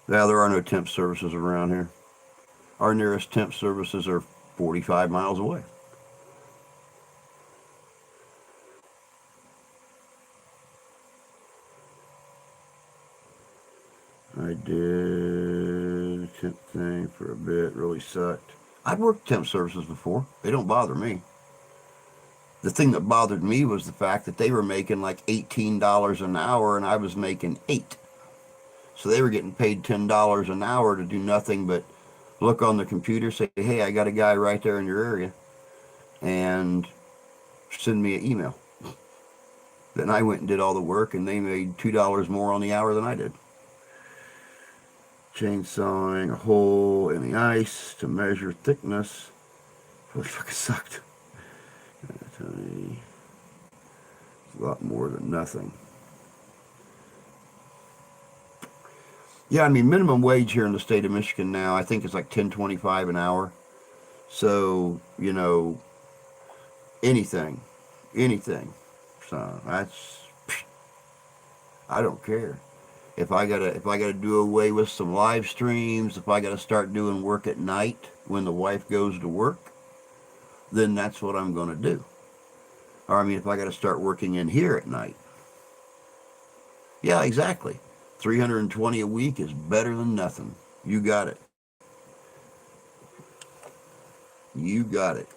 Now, there are no temp services around here. Our nearest temp services are 45 miles away. I did a temp thing for a bit, really sucked. I've worked temp services before. They don't bother me. The thing that bothered me was the fact that they were making like $18 an hour and I was making 8. So they were getting paid $10 an hour to do nothing but look on the computer, say, hey, I got a guy right there in your area, and send me an email. Then I went and did all the work, and they made $2 more on the hour than I did. Chainsawing a hole in the ice to measure thickness. Really fucking sucked. It's a lot more than nothing. Yeah, I mean, minimum wage here in the state of Michigan now, I think it's like $10.25 an hour. So, anything, anything. So I don't care. If I gotta do away with some live streams, if I gotta start doing work at night when the wife goes to work, then that's what I'm gonna do. Or I mean, if I gotta start working in here at night. Yeah, exactly. 320 a week is better than nothing. You got it. You got it.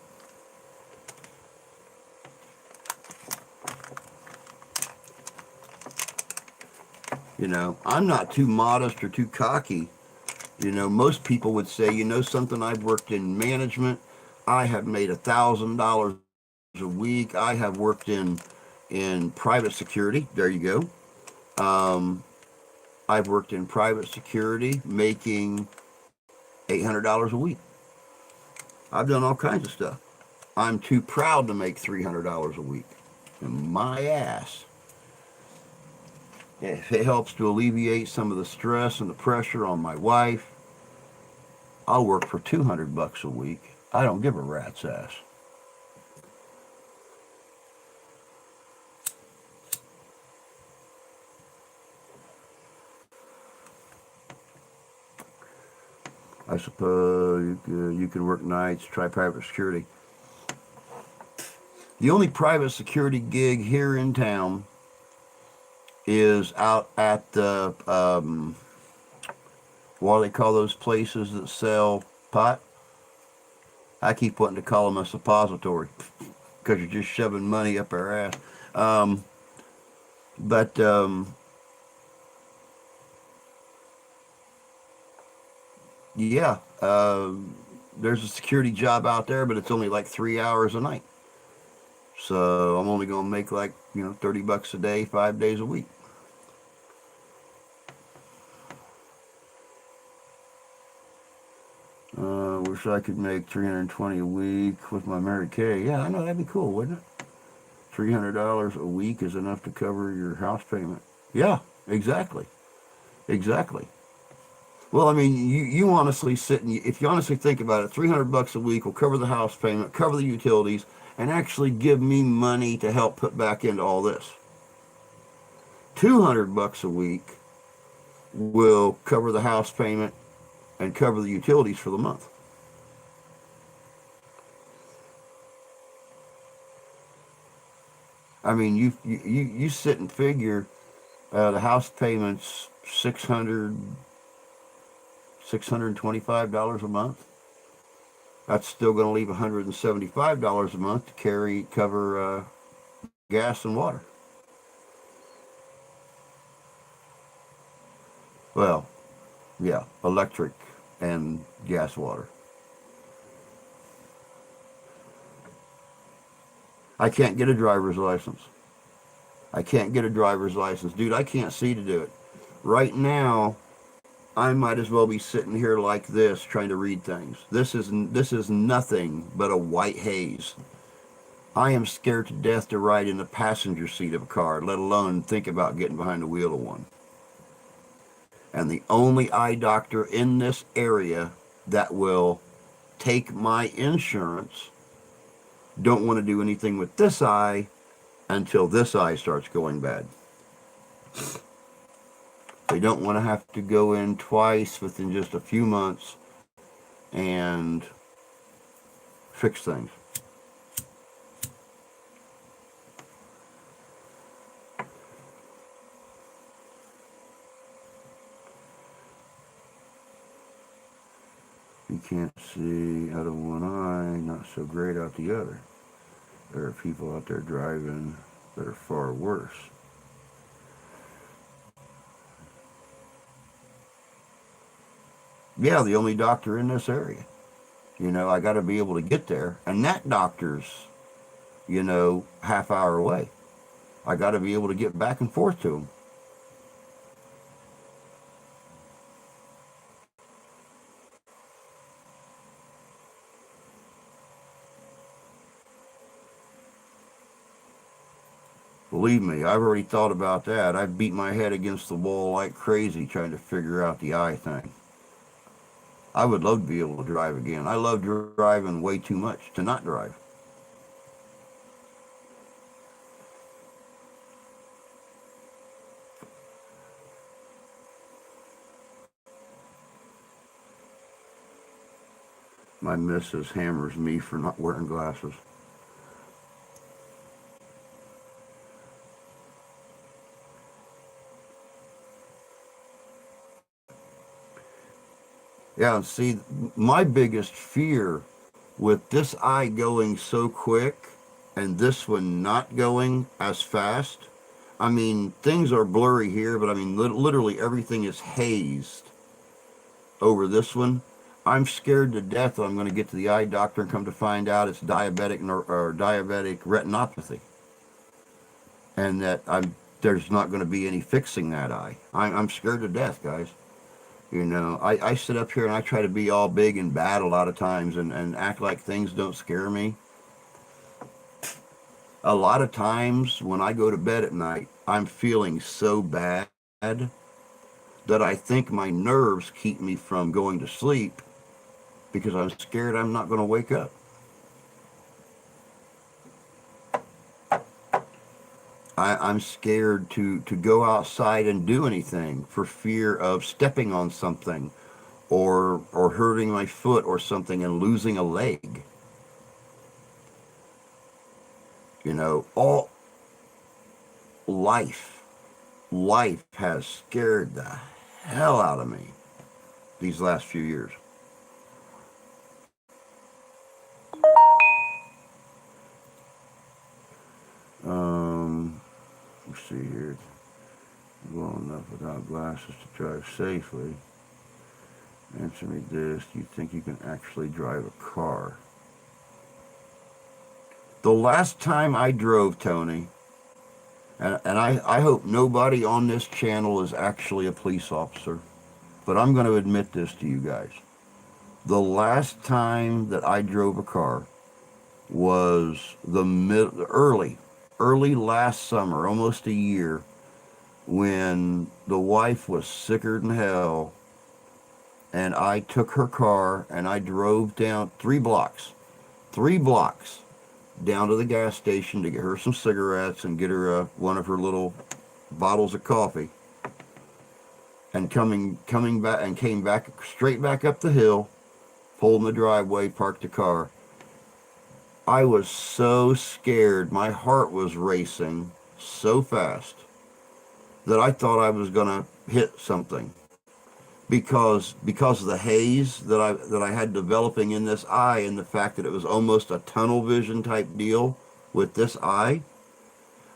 I'm not too modest or too cocky. Most people would say, something, I've worked in management. I have made $1,000 a week. I have worked in private security. There you go. I've worked in private security, making $800 a week. I've done all kinds of stuff. I'm too proud to make $300 a week. And my ass. If it helps to alleviate some of the stress and the pressure on my wife, I'll work for $200 a week. I don't give a rat's ass. I suppose you could work nights, try private security. The only private security gig here in town is out at the, what do they call those places that sell pot? I keep wanting to call them a suppository because you're just shoving money up our ass. Um, but yeah, there's a security job out there, but it's only like 3 hours a night. So I'm only going to make like, $30 a day, 5 days a week. Wish I could make 320 a week with my Mary Kay. Yeah, I know that'd be cool, wouldn't it? $300 a week is enough to cover your house payment. Yeah, exactly, exactly. Well, I mean, you honestly sit and if you honestly think about it, $300 a week will cover the house payment, cover the utilities, and actually give me money to help put back into all this. $200 a week will cover the house payment and cover the utilities for the month. I mean, you sit and figure the house payments $625 a month. That's still going to leave $175 a month to cover gas and water. Well, yeah, electric and gas water. I can't get a driver's license. I can't get a driver's license. Dude, I can't see to do it. Right now, I might as well be sitting here like this trying to read things. This is nothing but a white haze. I am scared to death to ride in the passenger seat of a car, let alone think about getting behind the wheel of one. And the only eye doctor in this area that will take my insurance don't want to do anything with this eye until this eye starts going bad. They don't want to have to go in twice within just a few months and fix things. You can't see out of one eye, not so great out the other. There are people out there driving that are far worse. Yeah, the only doctor in this area. I got to be able to get there. And that doctor's, half hour away. I got to be able to get back and forth to him. Believe me, I've already thought about that. I've beat my head against the wall like crazy trying to figure out the eye thing. I would love to be able to drive again. I love driving way too much to not drive. My missus hammers me for not wearing glasses. Yeah, see, my biggest fear with this eye going so quick and this one not going as fast, I mean, things are blurry here, but I mean, literally everything is hazed over this one. I'm scared to death that I'm going to get to the eye doctor and come to find out it's diabetic or diabetic retinopathy, and that there's not going to be any fixing that eye. I'm scared to death, guys. I sit up here and I try to be all big and bad a lot of times and act like things don't scare me. A lot of times when I go to bed at night, I'm feeling so bad that I think my nerves keep me from going to sleep because I'm scared I'm not going to wake up. I'm scared to go outside and do anything for fear of stepping on something or hurting my foot or something and losing a leg. All life, life has scared the hell out of me these last few years. see here. Well enough without glasses to drive safely. Answer me this. Do you think you can actually drive a car? The last time I drove, Tony, and I hope nobody on this channel is actually a police officer, but I'm going to admit this to you guys. The last time that I drove a car was early last summer, almost a year, when the wife was sicker than hell, and I took her car and I drove down 3 blocks down to the gas station to get her some cigarettes and get her one of her little bottles of coffee, and coming back, and came back straight back up the hill, pulled in the driveway, parked the car. I was so scared. My heart was racing so fast that I thought I was gonna hit something, because of the haze that I had developing in this eye, and the fact that it was almost a tunnel vision type deal with this eye.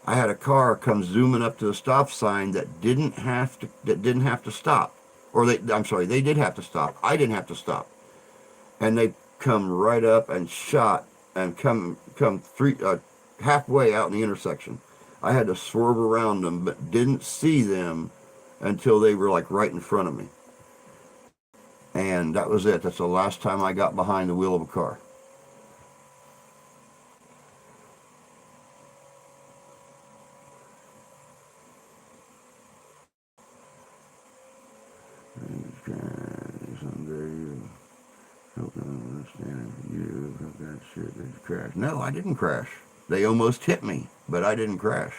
I had a car come zooming up to the stop sign that didn't have to stop, or they did have to stop. I didn't have to stop, and they come right up and shot and come halfway out in the intersection. I had to swerve around them, but didn't see them until they were like right in front of me. And that was it. That's the last time I got behind the wheel of a car. Someday help them understand you. That shit, they crashed. No, I didn't crash. They almost hit me, but I didn't crash.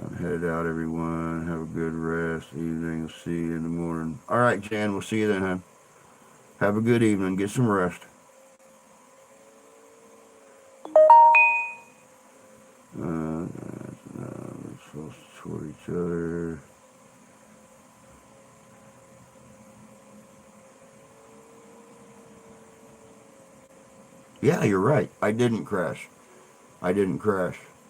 I'm headed out, everyone. Have a good rest. Evening. See you in the morning. All right, Jan. We'll see you then, hon. Have a good evening. Get some rest. We're supposed to toward each other. Yeah, you're right. I didn't crash.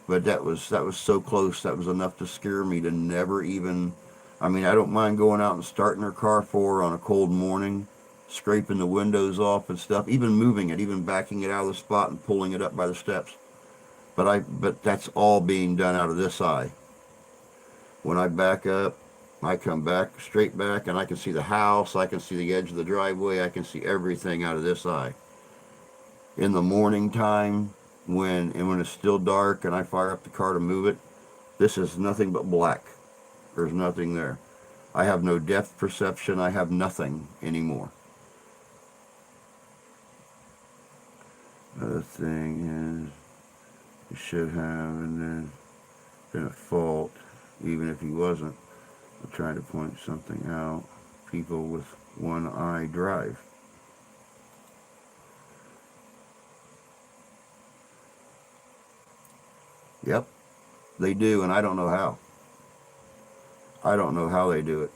But that was so close. That was enough to scare me to never even. I mean, I don't mind going out and starting her car for her on a cold morning, scraping the windows off and stuff, even moving it, even backing it out of the spot and pulling it up by the steps. But that's all being done out of this eye. When I back up, I come back straight back, and I can see the house, I can see the edge of the driveway, I can see everything out of this eye. In the morning time, when it's still dark and I fire up the car to move it, this is nothing but black. There's nothing there. I have no depth perception. I have nothing anymore. Other thing is, he should have, and then been at fault, even if he wasn't. I'm trying to point something out. People with one eye drive. Yep, they do, and I don't know how. I don't know how they do it.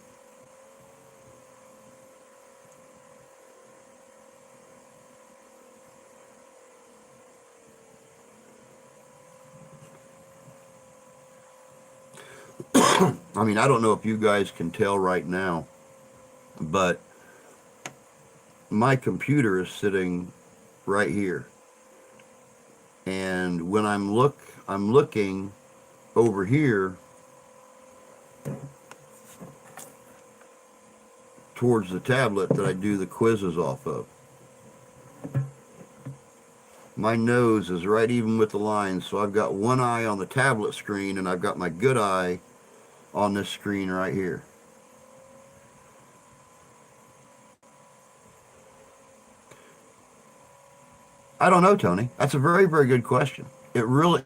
I mean, I don't know if you guys can tell right now, but my computer is sitting right here. And when I'm looking over here towards the tablet that I do the quizzes off of. My nose is right even with the lines, so I've got one eye on the tablet screen and I've got my good eye on this screen right here. I don't know, Tony. That's a very, very good question. It really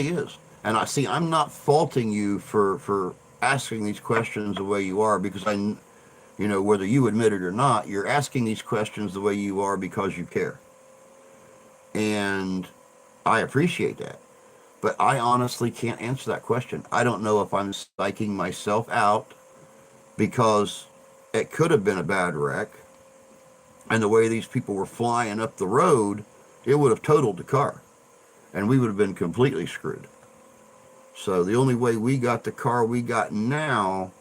is. And I'm not faulting you for asking these questions the way you are, because whether you admit it or not, you're asking these questions the way you are because you care. And I appreciate that. But I honestly can't answer that question. I don't know if I'm psyching myself out because it could have been a bad wreck. And the way these people were flying up the road, it would have totaled the car. And we would have been completely screwed. So the only way we got the car we got now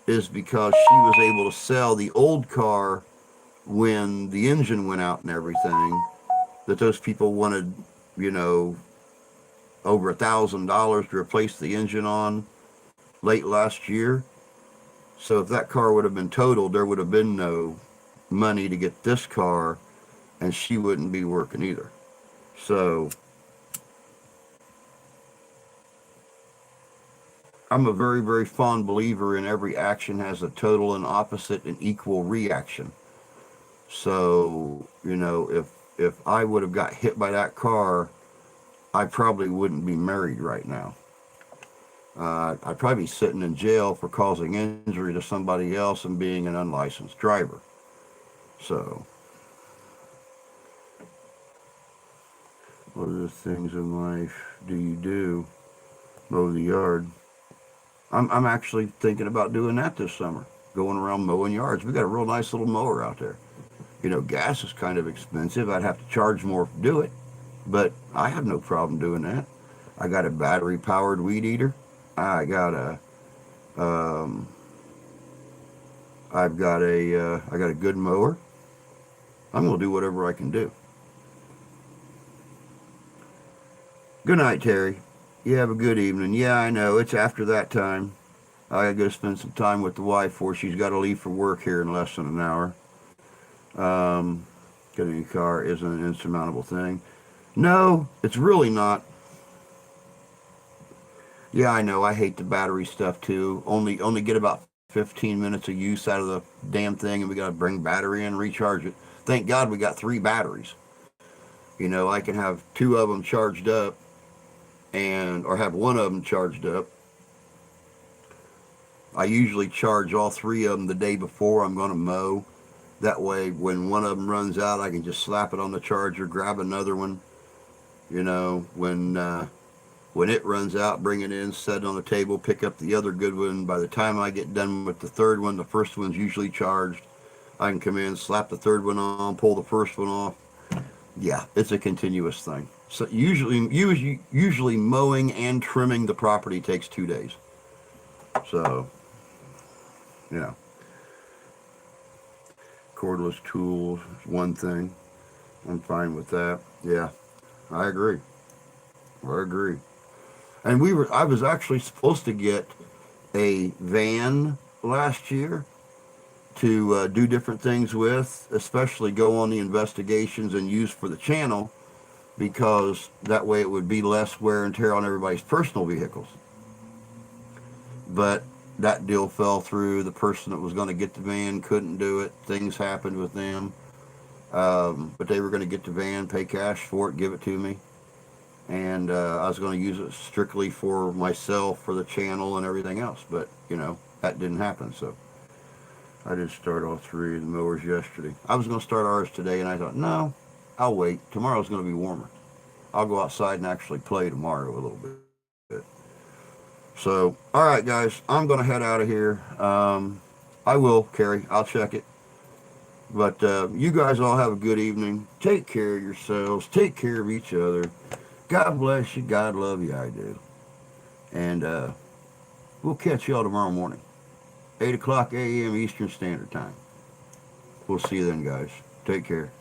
is because she was able to sell the old car when the engine went out and everything. That those people wanted, you know, over $1,000 to replace the engine on late last year. So if that car would have been totaled, there would have been no money to get this car, and she wouldn't be working either. So I'm a very, very fond believer in every action has a total and opposite and equal reaction. So, you know, if I would have got hit by that car, I probably wouldn't be married right now. I'd probably be sitting in jail for causing injury to somebody else and being an unlicensed driver. So, what other things in life do you do? Mow the yard. I'm actually thinking about doing that this summer, going around mowing yards. We got a real nice little mower out there. You know, gas is kind of expensive. I'd have to charge more to do it, but I have no problem doing that. I got a battery powered weed eater. I got a, um, I got a good mower. I'm gonna do whatever I can do. Good night, Terry. You have a good evening. Yeah, I know it's after that time. I gotta go spend some time with the wife before she's got to leave for work here in less than an hour. Um, Getting a car isn't an insurmountable thing. No, it's really not. Yeah, I know. I hate the battery stuff too. Only get about 15 minutes of use out of the damn thing, and we got to bring battery in, recharge it. Thank God we got 3 batteries. You know, I can have 2 of them charged up, and or have 1 of them charged up. I usually charge all 3 of them the day before I'm going to mow. That way, when 1 of them runs out, I can just slap it on the charger, grab another one. You know, when it runs out, bring it in, set it on the table, pick up the other good one. By the time I get done with the third one, the first one's usually charged. I can come in, slap the third one on, pull the first one off. Yeah, it's a continuous thing. So usually mowing and trimming the property takes 2 days. So, you know, cordless tools is one thing. I'm fine with that. Yeah, I agree. I agree. And I was actually supposed to get a van last year to do different things with, especially go on the investigations and use for the channel, because that way it would be less wear and tear on everybody's personal vehicles. But that deal fell through. The person that was going to get the van couldn't do it. Things happened with them. But they were going to get the van, pay cash for it, give it to me. And I was going to use it strictly for myself, for the channel and everything else. But, you know, that didn't happen. So I did start all 3 of the mowers yesterday. I was going to start ours today, and I thought, no, I'll wait. Tomorrow's going to be warmer. I'll go outside and actually play tomorrow a little bit. So, all right, guys, I'm going to head out of here. I will, Carrie. I'll check it. But you guys all have a good evening. Take care of yourselves. Take care of each other. God bless you. God love you. I do. And we'll catch y'all tomorrow morning, 8 o'clock a.m. Eastern Standard Time. We'll see you then, guys. Take care.